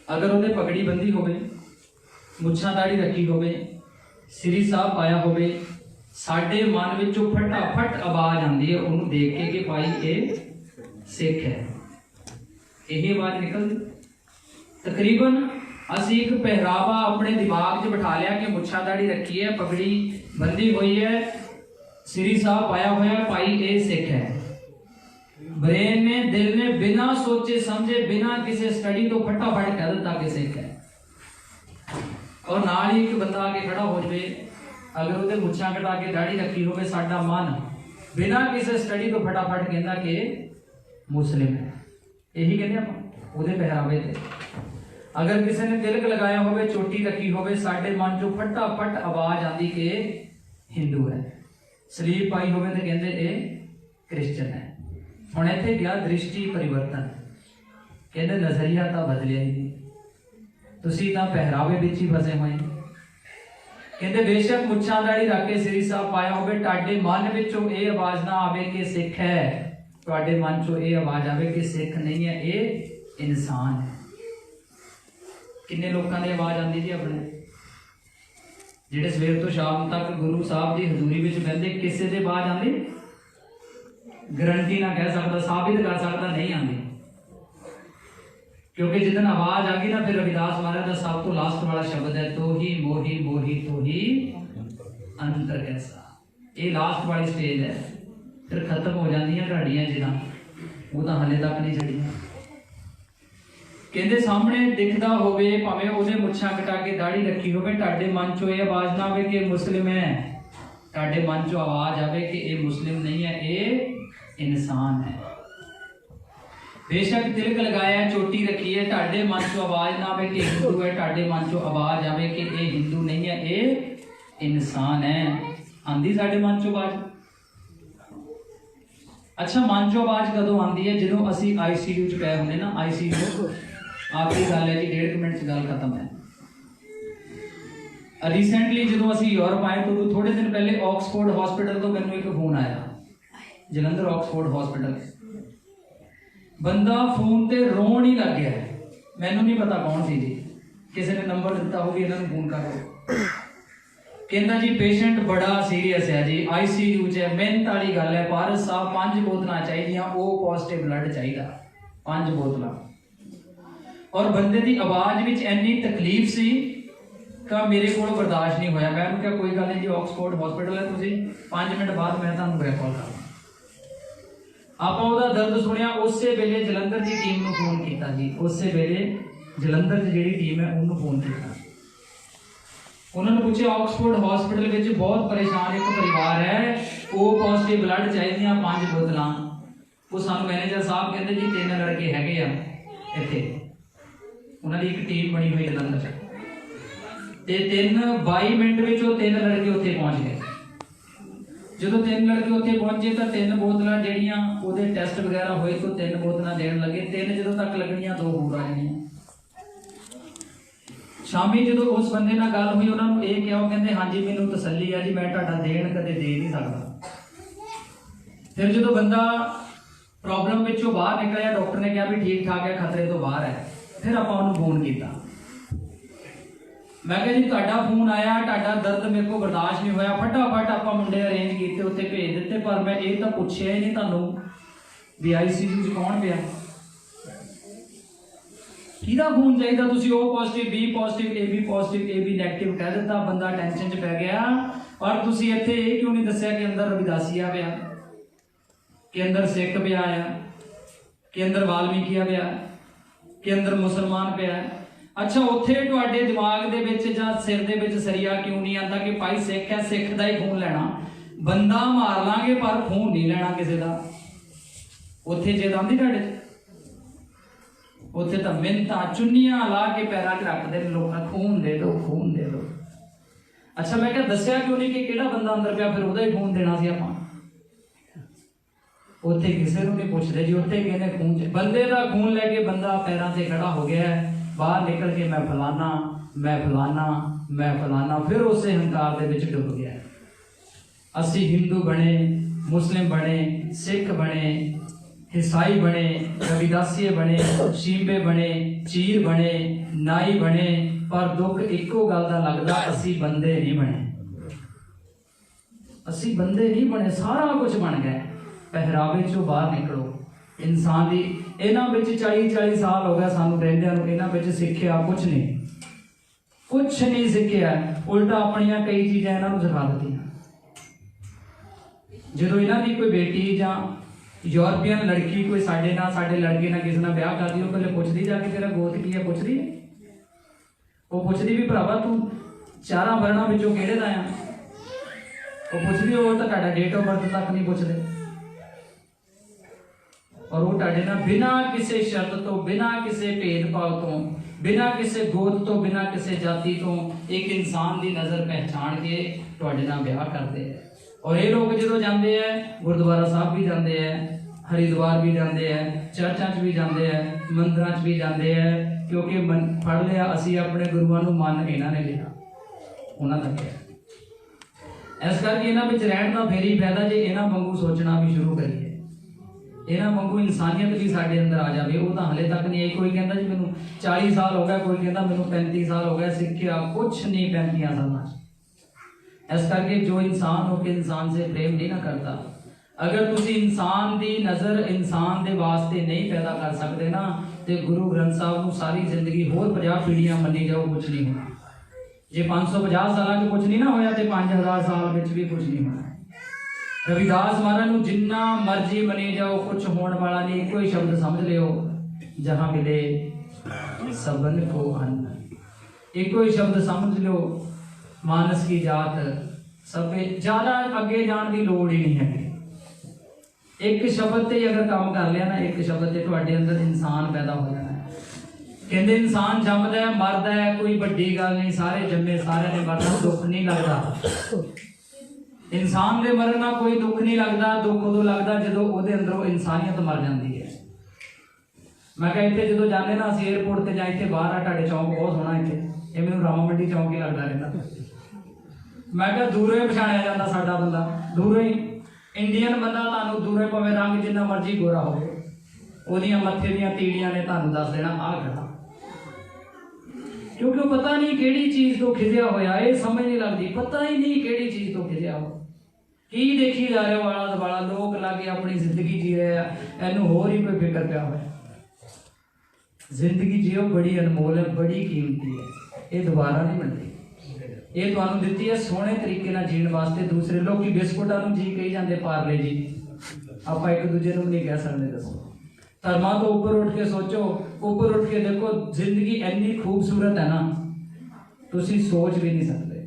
अगर उहदे पगड़ी बंदी होवे, मुच्छां दाढ़ी रखी होवे, सिरी साहब पाया होवे, साडे मन विचों फटाफट आवाज आती है उन्होंने देख के कि भाई ये सिख है। यही आवाज निकलती। तकरीबन असी एक पहरावा अपने दिमाग 'च बिठा लिया कि मुच्छा दाढ़ी रखी है, पगड़ी बंदी हुई है, सिरी साहब पाया हुआ है, भाई ये सिख है। ब्रेन ने, दिल ने बिना सोचे समझे, बिना किसी स्टडी तो फटाफट कह दिता कि सिख है। और नाल ही एक बंदा आके खड़ा हो जाए, अगर उहदे मुच्छां कटा के दाढ़ी रखी होवे, साडा मन बिना किसी स्टडी तो फटाफट कहता कि मुस्लिम है। यही कहते हैं उहदे पहरावे ते। अगर किसी ने तिलक लगाया होवे, चोटी रखी होवे, साडे मन चों फटाफट आवाज आती कि हिंदू है। सलीब पाई होवे तो कहते ये क्रिश्चन है। हुण इत्थे गया दृष्टि परिवर्तन। कहते नजरिया तो बदलिया ही नहीं, तुसीं तां पहरावे विच ही फसे हुए। कहते बेशक मुच्छां दाढ़ी रख के सिरी साहब पाया होवे, तुहाडे मन विचों ये आवाज ना आवे कि सिख है, तुहाडे मन चों ये आवाज आवे कि सिख नहीं है, ये इंसान है। किन्ने लोगों की आवाज आती जी अपने, जिहड़े सवेर तो शाम तक गुरु साहब की हजूरी विच बहिंदे, किसी की आवाज आती? गारंटी ना कह सकता, साबित कर सकता नहीं आती। क्योंकि जिदन आवाज आ गई ना, फिर रविदास महाराज का सब तो लास्ट वाला शब्द है, तो ही मोही मोही तो ही अंतर कैसा। ये लास्ट वाली स्टेज है, फिर खत्म हो जाती ढाड़ियां जिदा, वो तो हाले तक नहीं चढ़िया। कहते सामने दिखता होवे, भावें उहदे मुच्छां कटा के दाढ़ी रखी होवे, तुहाडे मन चों ये आवाज ना आवे कि मुस्लिम है, तुहाडे मन चों आवाज आवे कि ये मुस्लिम नहीं है, ये इंसान है। बेशक तिलक लगाया, चोटी रखी है, तुहाडे मन चों आवाज ना आवे कि हिंदू है, तुहाडे मन चों आवाज आवे कि ये हिंदू नहीं है, ये इंसान है। आंदी साडे मन चों आवाज। अच्छा, मन चों आवाज कदों आंदी है? जदों असीं ICU च पए हुंदे ना। ICU आखिरी गल है जी, 1.5 मिनट च गल खत्म है। रिसेंटली जो असी यूरोप आए तो थोड़े दिन पहले ऑक्सफोर्ड हॉस्पिटल तो मैंने एक फोन आया, जलंधर ऑक्सफोर्ड हॉस्पिटल। बंदा फोन ते रोन ही लग गया। मैनू नहीं पता कौन सी जी, किसी ने नंबर दिता होगी, इन्होंने फोन करो। कहता जी पेशेंट बड़ा सीरियस है जी, ICU च है, मेहनत वाली गल है, पारस साहब 5 बोतल चाहिए, ओ पॉजिटिव ब्लड चाहिए 5 बोतल। और बंदे की आवाज में इन्नी तकलीफ सी कि मेरे को बर्दाश्त नहीं होया। मैं क्या कोई गल नहीं जी, ऑक्सफोर्ड हॉस्पिटल है, तुम 5 मिनट बाद मैं तुहानू बैक कॉल करूँ। आप दर्द सुनिया, उस वेले जलंधर की टीम को फोन किया जी, उस वेले जलंधर की जी टीम है उन्होंने फोन किया। उन्होंने पूछे ऑक्सफोर्ड हॉस्पिटल में बहुत परेशान एक परिवार है, ओ पॉजिटिव ब्लड चाहिए 5 बोतल। वो सानू मैनेजर साहब कहते जी 3 लड़के है इतने, उन्होंने एक टीम बनी हुई जलंधर से, 22 मिनट में 3 लड़के उत्थे पहुंच गए। जो 3 लड़के उत्थे पहुंचे तो 3 बोतल जड़ियाँ उहदे टेस्ट वगैरह हुए तो 3 बोतल देन लगे। 3 जो तक लगनियां 2 होर आ जानियां। शामी जो उस बंदे नाल गल हुई, उन्होंने ये कहा, कहते हाँ जी मैनू तसल्ली है जी, मैं तुहाडा देन कदे दे नहीं सकता। फिर जो बंदा प्रॉब्लम विचों बाहर निकलिया, डॉक्टर ने कहा भी ठीक ठाक है, खतरे तो बाहर है। फिर आप फोन किया, मैं कहा जी तुहाडा फोन आया, तुहाडा दर्द मेरे को बर्दाश्त नहीं होया, फटाफट आप मुंडे अरेंज किए, उत्ते भेज दिते, पर मैं ये तो पूछया ही नहीं तुहानू भी ICU च कौन पिया, किहदा खून चाहिए, तुसीं O positive, B positive, AB positive, AB negative कह दिता। बंदा टेंशन च पै गया। और तुसीं इत्थे ये क्यों नहीं दस्सिया कि अंदर रविदासिया पिया, कि अंदर सिख पिया आ, कि अंदर वाल्मीकिया पिया, कि अंदर मुसलमान पिया। अच्छा, उत्थे तुहाडे दिमाग दे विच जां सिर दे विच सरिया क्यों नहीं आंदा कि भाई सिख है, सिख दा ही खून लेना, बंदा मार लांगे पर खून नहीं लेना किसी दा। उत्थे जिद आंदी तुहाडे ਉੱਥੇ ਤਾਂ ਮਿੰਨਤਾਂ ਚੁੰਨੀਆਂ ਲਾ ਕੇ ਪੈਰਾਂ 'ਚ ਰੱਖਦੇ ਨੇ ਲੋਕਾਂ, ਖੂਨ ਦੇ ਦਿਓ, ਖੂਨ ਦੇ ਦਿਓ। ਅੱਛਾ, ਮੈਂ ਕਿਹਾ ਦੱਸਿਆ ਕਿਉਂ ਨਹੀਂ ਕਿ ਕਿਹੜਾ ਬੰਦਾ ਅੰਦਰ ਪਿਆ, ਫਿਰ ਉਹਦਾ ਹੀ ਖੂਨ ਦੇਣਾ ਸੀ ਆਪਾਂ। ਉੱਥੇ ਕਿਸੇ ਨੂੰ ਨਹੀਂ ਪੁੱਛਦੇ ਜੀ, ਉੱਥੇ ਕਹਿੰਦੇ ਖੂਨ ਚ ਬੰਦੇ ਦਾ ਖੂਨ ਲੈ ਕੇ ਬੰਦਾ ਪੈਰਾਂ ਤੇ ਖੜਾ ਹੋ ਗਿਆ ਹੈ, ਬਾਹਰ ਨਿਕਲ ਕੇ ਮੈਂ ਫਲਾਨਾ, ਮੈਂ ਫਲਾਨਾ, ਮੈਂ ਫਲਾਨਾ, ਫਿਰ ਉਸੇ ਹੰਕਾਰ ਦੇ ਵਿੱਚ ਡੁੱਬ ਗਿਆ। ਅਸੀਂ ਹਿੰਦੂ ਬਣੇ, ਮੁਸਲਿਮ ਬਣੇ, ਸਿੱਖ ਬਣੇ, ਈਸਾਈ ਬਣੇ, ਰਵਿਦਾਸੀਏ ਬਣੇ, ਸ਼ੀਂਬੇ ਬਣੇ, ਚੀਰ ਬਣੇ, ਨਾਈ ਬਣੇ, ਪਰ ਦੁੱਖ ਇੱਕੋ ਗੱਲ ਦਾ ਲੱਗਦਾ, ਅਸੀਂ ਬੰਦੇ ਨਹੀਂ ਬਣੇ। ਅਸੀਂ ਬੰਦੇ ਨਹੀਂ ਬਣੇ, ਸਾਰਾ ਕੁਝ ਬਣ ਗਿਆ। ਪਹਿਰਾਵੇ ਚੋਂ ਬਾਹਰ ਨਿਕਲੋ। ਇਨਸਾਨ ਦੀ ਇਹਨਾਂ ਵਿੱਚ 40 ਸਾਲ ਹੋ ਗਿਆ ਸਾਨੂੰ ਰਹਿੰਦਿਆਂ ਨੂੰ, ਇਹਨਾਂ ਵਿੱਚ ਸਿੱਖਿਆ ਕੁਝ ਨਹੀਂ, ਕੁਝ ਨਹੀਂ ਸਿੱਖਿਆ। ਉਲਟਾ ਆਪਣੀਆਂ ਕਈ ਚੀਜ਼ਾਂ ਇਹਨਾਂ ਨੂੰ ਸਿਖਾ ਦਿੱਤੀਆਂ। ਜਦੋਂ ਇਹਨਾਂ ਦੀ ਕੋਈ ਬੇਟੀ ਜਾਂ ਯੂਰਪੀਅਨ ਲੜਕੀ ਕੋਈ ਸਾਡੇ ਲੜਕੇ ਨਾਲ ਕਿਸੇ ਨਾਲ ਵਿਆਹ ਕਰਦੀ, ਉਹ ਪਹਿਲੇ ਪੁੱਛਦੀ ਜਾ ਕੇ ਤੇਰਾ ਗੋਤ ਕੀ ਹੈ, ਪੁੱਛਦੀ ਹੈ। ਉਹ ਪੁੱਛਦੀ ਵੀ ਭਰਾਵਾ ਤੂੰ ਚਾਰਾਂ ਵਰਣਾਂ ਵਿੱਚੋਂ ਕਿਹੜੇ ਦਾ ਆ। ਉਹ ਪੁੱਛਦੀ, ਉਹ ਤਾਂ ਤੁਹਾਡਾ ਡੇਟ ਆਫ ਬਰਥ ਤੱਕ ਨਹੀਂ ਪੁੱਛਦੇ। ਔਰ ਉਹ ਤੁਹਾਡੇ ਨਾਲ ਬਿਨਾਂ ਕਿਸੇ ਸ਼ਰਤ ਤੋਂ, ਬਿਨਾਂ ਕਿਸੇ ਭੇਦਭਾਵ ਤੋਂ, ਬਿਨਾਂ ਕਿਸੇ ਗੋਤ ਤੋਂ, ਬਿਨਾਂ ਕਿਸੇ ਜਾਤੀ ਤੋਂ ਇੱਕ ਇਨਸਾਨ ਦੀ ਨਜ਼ਰ ਪਹਿਚਾਣ ਕੇ ਤੁਹਾਡੇ ਨਾਲ ਵਿਆਹ ਕਰਦੇ ਹੈ। ਔਰ ਇਹ ਲੋਕ ਜਦੋਂ ਜਾਂਦੇ ਹੈ, ਗੁਰਦੁਆਰਾ ਸਾਹਿਬ ਵੀ ਜਾਂਦੇ ਹੈ, ਹਰਿਦੁਆਰ ਵੀ ਜਾਂਦੇ ਹੈ, ਚਰਚਾਂ 'ਚ ਵੀ ਜਾਂਦੇ ਹੈ, ਮੰਦਿਰਾਂ 'ਚ ਵੀ ਜਾਂਦੇ ਹੈ, ਕਿਉਂਕਿ ਪੜ੍ਹ ਲਿਆ ਅਸੀਂ ਆਪਣੇ ਗੁਰੂਆਂ ਨੂੰ ਮੰਨ ਇਹਨਾਂ ਨੇ ਲਿਆ, ਉਹਨਾਂ ਦਾ ਕਿਹਾ। ਇਸ ਕਰਕੇ ਇਹਨਾਂ ਵਿੱਚ ਰਹਿਣ ਦਾ ਫੇਰ ਹੀ ਫਾਇਦਾ ਜੇ ਇਹਨਾਂ ਵਾਂਗੂ ਸੋਚਣਾ ਵੀ ਸ਼ੁਰੂ ਕਰੀਏ, ਇਹਨਾਂ ਵਾਂਗੂ ਇਨਸਾਨੀਅਤ ਵੀ ਸਾਡੇ ਅੰਦਰ ਆ ਜਾਵੇ। ਉਹ ਤਾਂ ਹਲੇ ਤੱਕ ਨਹੀਂ ਆਈ। ਕੋਈ ਕਹਿੰਦਾ ਜੀ ਮੈਨੂੰ 40 ਸਾਲ ਹੋ ਗਿਆ, ਕੋਈ ਕਹਿੰਦਾ ਮੈਨੂੰ 35 ਸਾਲ ਹੋ ਗਿਆ, ਸਿੱਖਿਆ ਕੁਛ ਨਹੀਂ 35 ਸਾਲਾਂ 'ਚ। ਇਸ ਕਰਕੇ ਜੋ ਇਨਸਾਨ ਹੋ ਕੇ ਇਨਸਾਨ ਸੇ ਪ੍ਰੇਮ ਨਹੀਂ ਨਾ ਕਰਦਾ, ਅਗਰ ਤੁਸੀਂ ਇਨਸਾਨ ਦੀ ਨਜ਼ਰ ਇਨਸਾਨ ਦੇ ਵਾਸਤੇ ਨਹੀਂ ਪੈਦਾ ਕਰ ਸਕਦੇ ਨਾ, ਤੇ ਗੁਰੂ ਗ੍ਰੰਥ ਸਾਹਿਬ ਨੂੰ ਸਾਰੀ ਜ਼ਿੰਦਗੀ ਹੋਰ 50 ਪੀੜ੍ਹੀਆਂ ਮੰਨੀ ਜਾਓ, ਕੁਛ ਨਹੀਂ ਹੋਣਾ। ਜੇ 550 ਸਾਲਾਂ 'ਚ ਕੁਛ ਨਹੀਂ ਨਾ ਹੋਇਆ, ਤੇ 5000 ਸਾਲ ਵਿੱਚ ਵੀ ਕੁਛ ਨਹੀਂ ਹੋਣਾ। ਰਵਿਦਾਸ ਮਹਾਰਾਜ ਨੂੰ ਜਿੰਨਾ ਮਰਜ਼ੀ ਮੰਨੀ ਜਾਓ, ਕੁਛ ਹੋਣ ਵਾਲਾ ਨਹੀਂ। ਇੱਕੋ ਹੀ ਸ਼ਬਦ ਸਮਝ ਲਿਓ, ਜਹਾਂ ਮਿਲੇ ਸਬਨ ਕੋ ਅੰਨ। ਇੱਕੋ ਹੀ ਸ਼ਬਦ ਸਮਝ ਲਿਓ, ਮਾਨਸ ਕੀ ਜਾਤ ਸਭੇ। ਜ਼ਿਆਦਾ ਅੱਗੇ ਜਾਣ ਦੀ ਲੋੜ ਹੀ ਨਹੀਂ ਹੈ। ਇੱਕ ਸ਼ਬਦ ਤੇ ਅਗਰ ਕੰਮ ਕਰ ਲਿਆ ਨਾ, ਇੱਕ ਸ਼ਬਦ ਤੇ ਤੁਹਾਡੇ ਅੰਦਰ ਇਨਸਾਨ ਪੈਦਾ ਹੋ ਜਾਣਾ ਹੈ। ਕਹਿੰਦੇ ਇਨਸਾਨ ਜੰਮਦਾ ਹੈ, ਮਰਦਾ ਹੈ, ਕੋਈ ਵੱਡੀ ਗੱਲ ਨਹੀਂ, ਸਾਰੇ ਜੰਮੇ ਸਾਰਿਆਂ ਨੇ ਮਰਨਾ, ਦੁੱਖ ਨਹੀਂ ਲੱਗਦਾ। ਇਨਸਾਨ ਦੇ ਮਰਨ ਨਾਲ ਕੋਈ ਦੁੱਖ ਨਹੀਂ ਲੱਗਦਾ। ਦੁੱਖ ਉਦੋਂ ਲੱਗਦਾ ਜਦੋਂ ਉਹਦੇ ਅੰਦਰੋਂ ਇਨਸਾਨੀਅਤ ਮਰ ਜਾਂਦੀ ਹੈ। ਮੈਂ ਕਿਹਾ ਇੱਥੇ ਜਦੋਂ ਜਾਂਦੇ ਨਾ ਅਸੀਂ ਏਅਰਪੋਰਟ ਤੇ ਜਾਂ ਇੱਥੇ ਬਾਹਰ ਆ, ਤੁਹਾਡੇ ਚੌਂਕ ਬਹੁਤ ਸੋਹਣਾ ਇੱਥੇ, ਇਹ ਮੈਨੂੰ ਰਾਮਾ ਮੰਡੀ ਚੌਂਕ ਹੀ ਲੱਗਦਾ ਰਹਿੰਦਾ। ਮੈਂ ਕਿਹਾ ਦੂਰੋਂ ਹੀ ਪਛਾਣਿਆ ਜਾਂਦਾ ਸਾਡਾ ਬੰਦਾ, ਦੂਰੋਂ ਹੀ। ਇੰਡੀਅਨ ਬੰਦਾ ਤੁਹਾਨੂੰ ਦੂਰੋਂ ਭਾਵੇਂ ਰੰਗ ਜਿੰਨਾ ਮਰਜ਼ੀ ਗੋਰਾ ਹੋਵੇ, ਉਹਦੀਆਂ ਮੱਥੇ ਦੀਆਂ ਤੀੜੀਆਂ ਨੇ ਤੁਹਾਨੂੰ ਦੱਸ ਦੇਣਾ ਆਹ ਖੜਾ, ਕਿਉਂਕਿ ਉਹ ਪਤਾ ਨਹੀਂ ਕਿਹੜੀ ਚੀਜ਼ ਤੋਂ ਖਿਜਿਆ ਹੋਇਆ। ਇਹ ਸਮਝ ਨਹੀਂ ਲੱਗਦੀ, ਪਤਾ ਹੀ ਨਹੀਂ ਕਿਹੜੀ ਚੀਜ਼ ਤੋਂ ਖਿਜਿਆ ਹੋਇਆ, ਕੀ ਦੇਖੀ ਜਾ ਰਿਹਾ ਵਾਲਾ ਦੁਆਲਾ। ਲੋਕ ਲਾਗੇ ਆਪਣੀ ਜ਼ਿੰਦਗੀ ਜੀ ਰਹੇ ਆ, ਇਹਨੂੰ ਹੋਰ ਹੀ ਕੋਈ ਫਿਕਰ ਪਿਆ ਹੋਇਆ। ਜ਼ਿੰਦਗੀ ਜਿਉ ਬੜੀ ਅਨਮੋਲ ਹੈ, ਬੜੀ ਕੀਮਤੀ ਹੈ, ਇਹ ਦੁਬਾਰਾ ਨਹੀਂ ਮਿਲਦੀ। ਇਹ ਤੁਹਾਨੂੰ ਦਿੱਤੀ ਹੈ ਸੋਹਣੇ ਤਰੀਕੇ ਨਾਲ ਜੀਣ ਵਾਸਤੇ। ਦੂਸਰੇ ਲੋਕੀ ਬਿਸਕੁਟਾਂ ਨੂੰ ਜੀ ਕਹੀ ਜਾਂਦੇ, ਪਾਰਲੇ ਜੀ, ਆਪਾਂ ਇੱਕ ਦੂਜੇ ਨੂੰ ਨਹੀਂ ਕਹਿ ਸਕਦੇ। ਦੱਸੋ, ਧਰਮਾਂ ਤੋਂ ਉੱਪਰ ਉੱਠ ਕੇ ਸੋਚੋ, ਉੱਪਰ ਉੱਠ ਕੇ ਦੇਖੋ, ਜ਼ਿੰਦਗੀ ਇੰਨੀ ਖੂਬਸੂਰਤ ਹੈ ਨਾ, ਤੁਸੀਂ ਸੋਚ ਵੀ ਨਹੀਂ ਸਕਦੇ।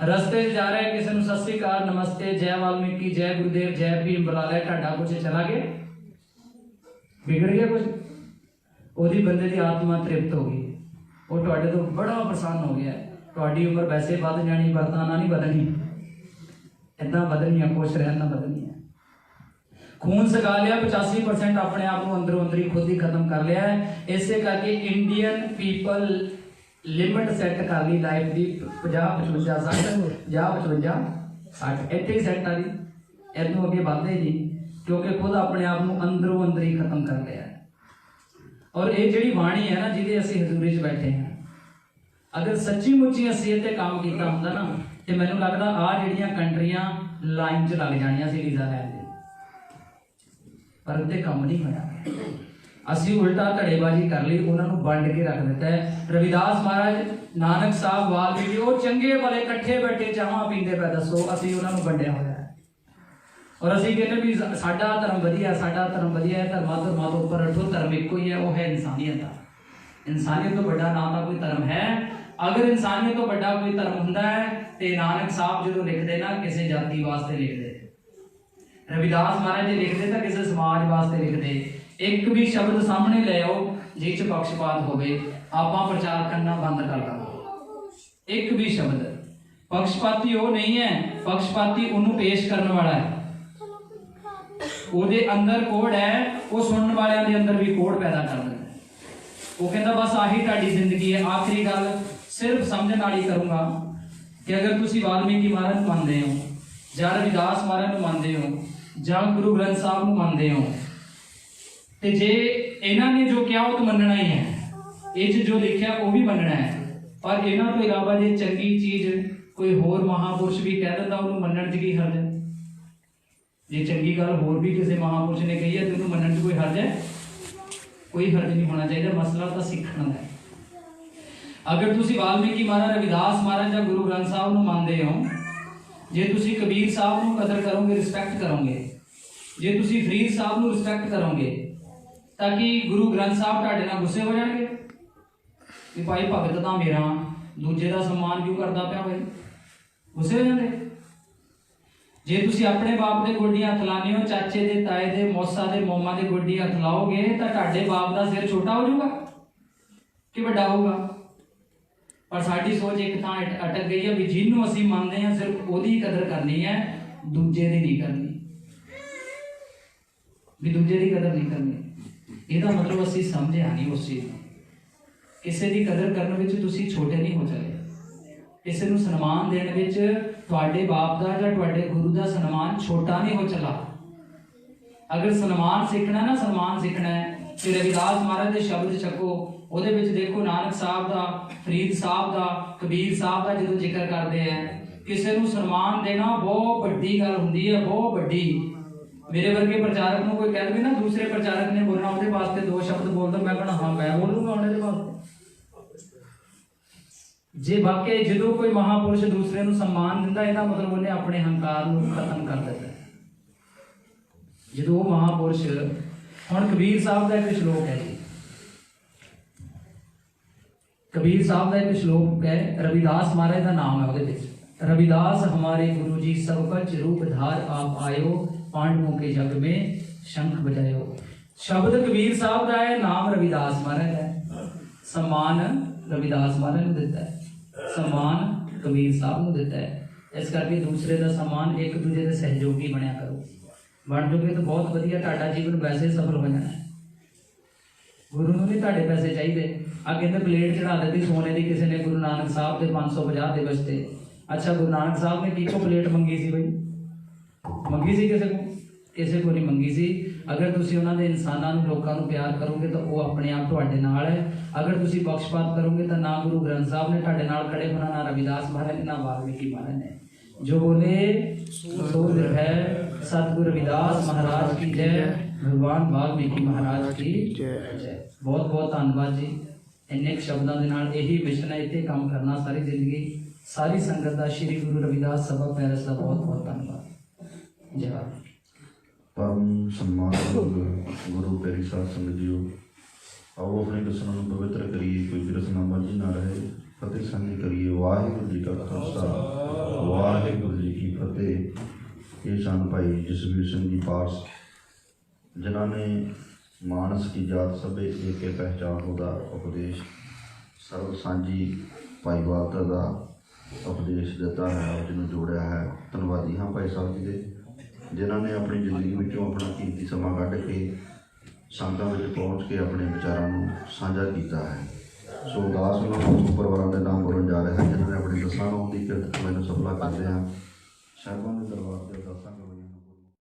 ਰਸਤੇ 'ਚ ਜਾ ਰਹੇ ਕਿਸੇ ਨੂੰ ਸਤਿ ਸ੍ਰੀ ਅਕਾਲ, ਨਮਸਤੇ, ਜੈ ਵਾਲਮੀਕੀ, ਜੈ ਗੁਰੂਦੇਵ, ਜੈ ਭੀਮ ਬੁਲਾ ਲਿਆ, ਤੁਹਾਡਾ ਕੁਛ ਚਲਾ ਗਿਆ, ਵਿਗੜ ਗਿਆ ਕੁਝ, ਉਹਦੀ ਬੰਦੇ ਦੀ ਆਤਮਾ ਤ੍ਰਿਪਤ ਹੋ ਗਈ, ਉਹ ਤੁਹਾਡੇ ਤੋਂ ਬੜਾ ਪ੍ਰਸੰਨ ਹੋ ਗਿਆ। ਤੁਹਾਡੀ ਉਮਰ ਵੈਸੇ ਵੱਧ ਜਾਣੀ, ਵਰਤਾਨਾ ਨਹੀਂ ਵਧਣੀ, ਇੱਦਾਂ ਵਧਣੀ ਆ, ਖੁਸ਼ ਰਹਿਣ ਨਾਲ ਵਧਣੀ ਹੈ। ਖੂਨ ਸਕਾ ਲਿਆ 85%, ਆਪਣੇ ਆਪ ਨੂੰ ਅੰਦਰੋਂ ਅੰਦਰ ਹੀ ਖੁਦ ਹੀ ਖਤਮ ਕਰ ਲਿਆ ਹੈ। ਇਸੇ ਕਰਕੇ ਇੰਡੀਅਨ ਪੀਪਲ ਲਿਮਟ ਸੈੱਟ ਕਰ ਲਈ ਲਾਈਫ ਦੀ 50 55 60 ਜਾਂ 55 60, ਇੱਥੇ ਹੀ ਸੈੱਟ ਆ ਗਈ, ਇਹਨੂੰ ਅੱਗੇ ਵਧਦੇ ਨਹੀਂ, ਕਿਉਂਕਿ ਖੁਦ ਆਪਣੇ ਆਪ ਨੂੰ ਅੰਦਰੋਂ ਅੰਦਰ ਹੀ ਖਤਮ ਕਰ ਲਿਆ। ਔਰ ਇਹ ਜਿਹੜੀ ਬਾਣੀ ਹੈ ਨਾ, ਜਿਹਦੇ ਅਸੀਂ ਹਜ਼ੂਰੀ 'ਚ ਬੈਠੇ ਹਾਂ, ਅਗਰ ਸੱਚੀ ਮੁੱਚੀ ਅਸੀਂ ਇਹ 'ਤੇ ਕੰਮ ਕੀਤਾ ਹੁੰਦਾ ਨਾ, ਤੇ ਮੈਨੂੰ ਲੱਗਦਾ ਆਹ ਜਿਹੜੀਆਂ ਕੰਟਰੀਆਂ ਲਾਈਨ 'ਚ ਲੱਗ ਜਾਣੀਆਂ ਸੀ ਵੀਜ਼ਾ ਲੈਣ ਦੇ, ਪਰ ਉਹਤੇ ਕੰਮ ਨਹੀਂ ਹੋਇਆ। ਅਸੀਂ ਉਲਟਾ ਧੜੇਬਾਜ਼ੀ ਕਰ ਲਈ, ਉਹਨਾਂ ਨੂੰ ਵੰਡ ਕੇ ਰੱਖ ਦਿੱਤਾ ਹੈ। ਰਵਿਦਾਸ ਮਹਾਰਾਜ, ਨਾਨਕ ਸਾਹਿਬ, ਵਾਲਮੀਕੀ, ਉਹ ਚੰਗੇ ਭਲੇ ਇਕੱਠੇ ਬੈਠੇ ਚਾਹਾਂ ਪੀਂਦੇ ਪਏ। ਦੱਸੋ, ਅਸੀਂ ਉਹਨਾਂ ਨੂੰ ਵੰਡਿਆ ਹੋਇਆ ਹੈ। ਔਰ ਅਸੀਂ ਕਹਿੰਦੇ ਵੀ ਸਾਡਾ ਧਰਮ ਵਧੀਆ, ਸਾਡਾ ਧਰਮ ਵਧੀਆ ਹੈ। ਧਰਮਾਂ ਤੋਂ ਉੱਪਰ ਉੱਠੋ, ਧਰਮ ਇੱਕੋ ਹੀ ਹੈ, ਉਹ ਹੈ ਇਨਸਾਨੀਅਤ ਦਾ। ਇਨਸਾਨੀਅਤ ਤੋਂ ਵੱਡਾ ਨਾ ਤਾਂ ਕੋਈ ਧਰਮ ਹੈ। ਅਗਰ ਇਨਸਾਨੀਅਤ ਤੋਂ ਵੱਡਾ ਕੋਈ ਧਰਮ ਹੁੰਦਾ ਹੈ ਤੇ ਨਾਨਕ ਸਾਹਿਬ ਜਦੋਂ ਲਿਖਦੇ ਨਾ, ਕਿਸੇ ਜਾਤੀ ਵਾਸਤੇ ਲਿਖਦੇ, ਰਵਿਦਾਸ ਮਹਾਰਾਜ ਜੀ ਲਿਖਦੇ ਤਾਂ ਕਿਸੇ ਸਮਾਜ ਵਾਸਤੇ ਲਿਖਦੇ। ਇੱਕ ਵੀ ਸ਼ਬਦ ਸਾਹਮਣੇ ਲੈ ਆਓ ਜਿਹ 'ਚ ਪਕਸ਼ਪਾਤ ਹੋਵੇ ਆਪਾਂ ਪ੍ਰਚਾਰ ਕਰਨਾ ਬੰਦ ਕਰ ਦਾਂਗੇ। ਇੱਕ ਵੀ ਸ਼ਬਦ ਪਕਸ਼ਪਾਤੀ ਉਹ ਨਹੀਂ ਹੈ, ਪਕਸ਼ਪਾਤੀ ਉਹਨੂੰ ਪੇਸ਼ ਕਰਨ ਵਾਲਾ ਹੈ। ਉਹਦੇ ਅੰਦਰ ਕੋੜ ਹੈ, ਉਹ ਸੁਣਨ ਵਾਲਿਆਂ ਦੇ ਅੰਦਰ ਵੀ ਕੋੜ ਪੈਦਾ ਕਰ ਦਿੰਦਾ। ਉਹ ਕਹਿੰਦਾ ਬਸ ਆਹੀ ਤੁਹਾਡੀ ਜ਼ਿੰਦਗੀ ਹੈ। ਆਖਰੀ ਗੱਲ ਸਿਰਫ ਸਮਝਣ ਵਾਲੀ ਕਰੂੰਗਾ ਕਿ ਅਗਰ ਤੁਸੀਂ ਵਾਲਮੀਕੀ ਮਹਾਰਾਜ ਨੂੰ ਮੰਨਦੇ ਹੋ ਜਾਂ ਰਵਿਦਾਸ ਮਹਾਰਾਜ ਨੂੰ ਮੰਨਦੇ ਹੋ ਜਾਂ ਗੁਰੂ ਗ੍ਰੰਥ ਸਾਹਿਬ ਨੂੰ ਮੰਨਦੇ ਹੋ, ਤੇ ਜੇ ਇਹਨਾਂ ਨੇ ਜੋ ਕਿਹਾ ਉਹ ਤਾਂ ਮੰਨਣਾ ਹੀ ਹੈ, ਇਹ 'ਚ ਜੋ ਲਿਖਿਆ ਉਹ ਵੀ ਮੰਨਣਾ ਹੈ। ਪਰ ਇਹਨਾਂ ਤੋਂ ਇਲਾਵਾ ਜੇ ਚੰਗੀ ਚੀਜ਼ ਕੋਈ ਹੋਰ ਮਹਾਪੁਰਸ਼ ਵੀ ਕਹਿ ਦਿੰਦਾ ਉਹਨੂੰ ਮੰਨਣ 'ਚ ਕੀ ਹਰਜ ਹੈ? ਜੇ ਚੰਗੀ ਗੱਲ ਹੋਰ ਵੀ ਕਿਸੇ ਮਹਾਪੁਰਸ਼ ਨੇ ਕਹੀ ਹੈ ਤੇ ਉਹਨੂੰ ਮੰਨਣ 'ਚ ਕੋਈ ਹਰਜ ਹੈ? ਕੋਈ ਹਰਜ ਨਹੀਂ ਹੋਣਾ ਚਾਹੀਦਾ। ਮਸਲਾ ਤਾਂ ਸਿੱਖਣ ਦਾ ਹੈ। ਅਗਰ ਤੁਸੀਂ ਵਾਲਮੀਕੀ ਮਹਾਰਾਜ, ਰਵਿਦਾਸ ਮਹਾਰਾਜ ਜਾਂ ਗੁਰੂ ਗ੍ਰੰਥ ਸਾਹਿਬ ਨੂੰ ਮੰਨਦੇ ਹੋ, ਜੇ ਤੁਸੀਂ ਕਬੀਰ ਸਾਹਿਬ ਨੂੰ ਕਦਰ ਕਰੋਗੇ, ਰਿਸਪੈਕਟ ਕਰੋਗੇ, ਜੇ ਤੁਸੀਂ ਫਰੀਦ ਸਾਹਿਬ ਨੂੰ ਰਿਸਪੈਕਟ ਕਰੋਗੇ, ਤਾਂ ਕਿ ਗੁਰੂ ਗ੍ਰੰਥ ਸਾਹਿਬ ਤੁਹਾਡੇ ਨਾਲ ਗੁੱਸੇ ਹੋ ਜਾਣਗੇ ਕਿ ਭਾਈ ਭਗਤ ਤਾਂ ਮੇਰਾ, ਦੂਜੇ ਦਾ ਸਨਮਾਨ ਕਿਉਂ ਕਰਦਾ ਪਿਆ ਭਾਈ? ਗੁੱਸੇ ਹੋ ਜਾਂਦੇ। ਜੇ ਤੁਸੀਂ ਆਪਣੇ ਬਾਪ ਦੇ ਗੋਡੀਆਂ ਹੱਥ ਲਾਉਂਦੇ ਹੋ, ਚਾਚੇ ਦੇ, ਤਾਏ ਦੇ, ਮੌਸਾ ਦੇ, ਮੋਮਾ ਦੇ ਗੋਡੀ ਹੱਥ ਲਾਓਗੇ ਤਾਂ ਤੁਹਾਡੇ ਬਾਪ ਦਾ ਸਿਰ ਛੋਟਾ ਹੋ ਜਾਊਗਾ ਕਿ ਵੱਡਾ ਹੋਊਗਾ? ਪਰ ਸਾਡੀ ਸੋਚ ਇੱਕ ਥਾਂ ਅਟਕ ਗਈ ਹੈ ਵੀ ਜਿਹਨੂੰ ਅਸੀਂ ਮੰਨਦੇ ਹਾਂ ਸਿਰਫ ਉਹਦੀ ਕਦਰ ਕਰਨੀ ਹੈ, ਦੂਜੇ ਦੀ ਨਹੀਂ ਕਰਨੀ। ਵੀ ਦੂਜੇ ਦੀ ਕਦਰ ਨਹੀਂ ਕਰਨੀ, ਇਹਦਾ ਮਤਲਬ ਅਸੀਂ ਸਮਝਿਆ ਨਹੀਂ ਉਸ ਚੀਜ਼ ਨੂੰ। ਕਿਸੇ ਦੀ ਕਦਰ ਕਰਨ ਵਿੱਚ ਤੁਸੀਂ ਛੋਟੇ ਨਹੀਂ ਹੋ ਚਲੇ। ਕਿਸੇ ਨੂੰ ਸਨਮਾਨ ਦੇਣ ਵਿੱਚ ਤੁਹਾਡੇ ਬਾਪ ਦਾ ਜਾਂ ਤੁਹਾਡੇ ਗੁਰੂ ਦਾ ਸਨਮਾਨ ਛੋਟਾ ਨਹੀਂ ਹੋ ਚਲਾ। ਅਗਰ ਸਨਮਾਨ ਸਿੱਖਣਾ ਨਾ, ਸਨਮਾਨ ਸਿੱਖਣਾ ਹੈ ਤੇ ਰਵਿਦਾਸ ਮਹਾਰਾਜ ਦੇ ਸ਼ਬਦ ਚੱਕੋ, ਉਹਦੇ ਵਿੱਚ ਦੇਖੋ ਨਾਨਕ ਸਾਹਿਬ ਦਾ, ਫਰੀਦ ਸਾਹਿਬ ਦਾ, ਕਬੀਰ ਸਾਹਿਬ ਦਾ ਜਦੋਂ ਜ਼ਿਕਰ ਕਰਦੇ ਆ, ਕਿਸੇ ਨੂੰ ਸਨਮਾਨ ਦੇਣਾ ਬਹੁਤ ਵੱਡੀ ਗੱਲ ਹੁੰਦੀ ਹੈ, ਬਹੁਤ ਵੱਡੀ। ਮੇਰੇ ਵਰਗੇ ਪ੍ਰਚਾਰਕ ਨੂੰ ਕੋਈ ਕਹਿ ਦੇਵੇ ਨਾ ਦੂਸਰੇ ਪ੍ਰਚਾਰਕ ਨੇ ਬੋਲਣਾ, ਉਹਦੇ ਵਾਸਤੇ ਦੋ ਸ਼ਬਦ ਬੋਲ ਦੋ, ਮੈਂ ਕਹਣਾ ਹਾਂ ਮੈਂ ਬੋਲੂੰਗਾ ਉਹਨੇ ਦੇ ਵਾਸਤੇ। ਜੇ ਵਾਕਈ ਜਦੋਂ ਕੋਈ ਮਹਾਪੁਰਸ਼ ਦੂਸਰੇ ਨੂੰ ਸਨਮਾਨ ਦਿੰਦਾ, ਇਹਦਾ ਮਤਲਬ ਉਹਨੇ ਆਪਣੇ ਹੰਕਾਰ ਨੂੰ ਖਤਮ ਕਰ ਦਿੱਤਾ। ਜਦੋਂ ਉਹ ਮਹਾਪੁਰਸ਼, ਹੁਣ ਕਬੀਰ ਸਾਹਿਬ ਦਾ ਇੱਕ ਸ਼ਲੋਕ ਹੈ ਜੀ, ਕਬੀਰ ਸਾਹਿਬ ਦਾ ਇੱਕ ਸ਼ਲੋਕ ਹੈ, ਰਵਿਦਾਸ ਮਹਾਰਾਜ ਦਾ ਨਾਮ ਹੈ ਉਹਦੇ ਵਿੱਚ। रविदास हमारे गुरु जी सब कच रूप धार आप आयो, पांडवों के जग में शंख बजायो। शब्द कबीर साहब का है, नाम रविदास महाराज है, सम्मान रविदास महाराज ने दिता है, सम्मान कबीर साहब ने दिता है। इस करके दूसरे का सम्मान, एक दूसरे के सहयोगी बनया करो। बन चुके तो बहुत वधिया, तुहाडा जीवन वैसे सफल हो जाना है। गुरु ਨੂੰ नहीं तुहाडे पैसे चाहिए। आ कहते प्लेट चढ़ा दी सोने की किसी ने गुरु नानक साहब के 550 दिवस से। अच्छा, गुरु नानक साहब ने किसको प्लेट मंगी सी भाई? मंगी सी किसी को नहीं मंगी सी। अगर तुसी उन्होंने इंसानों लोगों को प्यार करोगे तो वो अपने आप तुहाडे नाल है। अगर तुसी बख्शपात करोगे तो ना गुरु ग्रंथ साहब ने तुहाडे नाल खड़े होना, ना रविदास महाराज ने, ना वाल्मीकि महाराज ने। जो बोले सो है सतगुरु रविदास महाराज की जय, भगवान वाल्मीकि महाराज की जय। बहुत बहुत धन्यवाद जी। इन्ने शब्दों के नाल यही मिशन है, इत्थे काम करना सारी जिंदगी। सारी संगत का श्री गुरु रविदास सभा पैरस का बहुत बहुत धन्यवाद। जय हिंद। परम सम्मान गुरु प्यारी साध संगत जीओ, आओ अपने रसना पवित्र करिए, कोई भी रसना मर्जी ना रहे। फतेह साझी करिए। वाहिगुरू जी का खालसा, वाहिगुरू जी की फतेह। ये सन भाई जसवीर सिंह जी पास, जिन्होंने मानस की जात सभे एक पहचान होगा उपदेश, सर्व सांझी भाईवालता का उपदेश दिता है, जिन्होंने जोड़िया है। धन्यवादी हाँ भाई साहब जी के, जिन्होंने अपनी जिंदगी में अपना कीमती समा कढ़ के संगतां में पहुँच के अपने विचारों को साझा किया है। सो दास उन्होंने परिवारों के नाम बोलन जा रहे हैं, जिन्होंने अपनी दसां नौं की किरत मैनूं सफला करते हैं। साहिबान के दरबार के अरदासां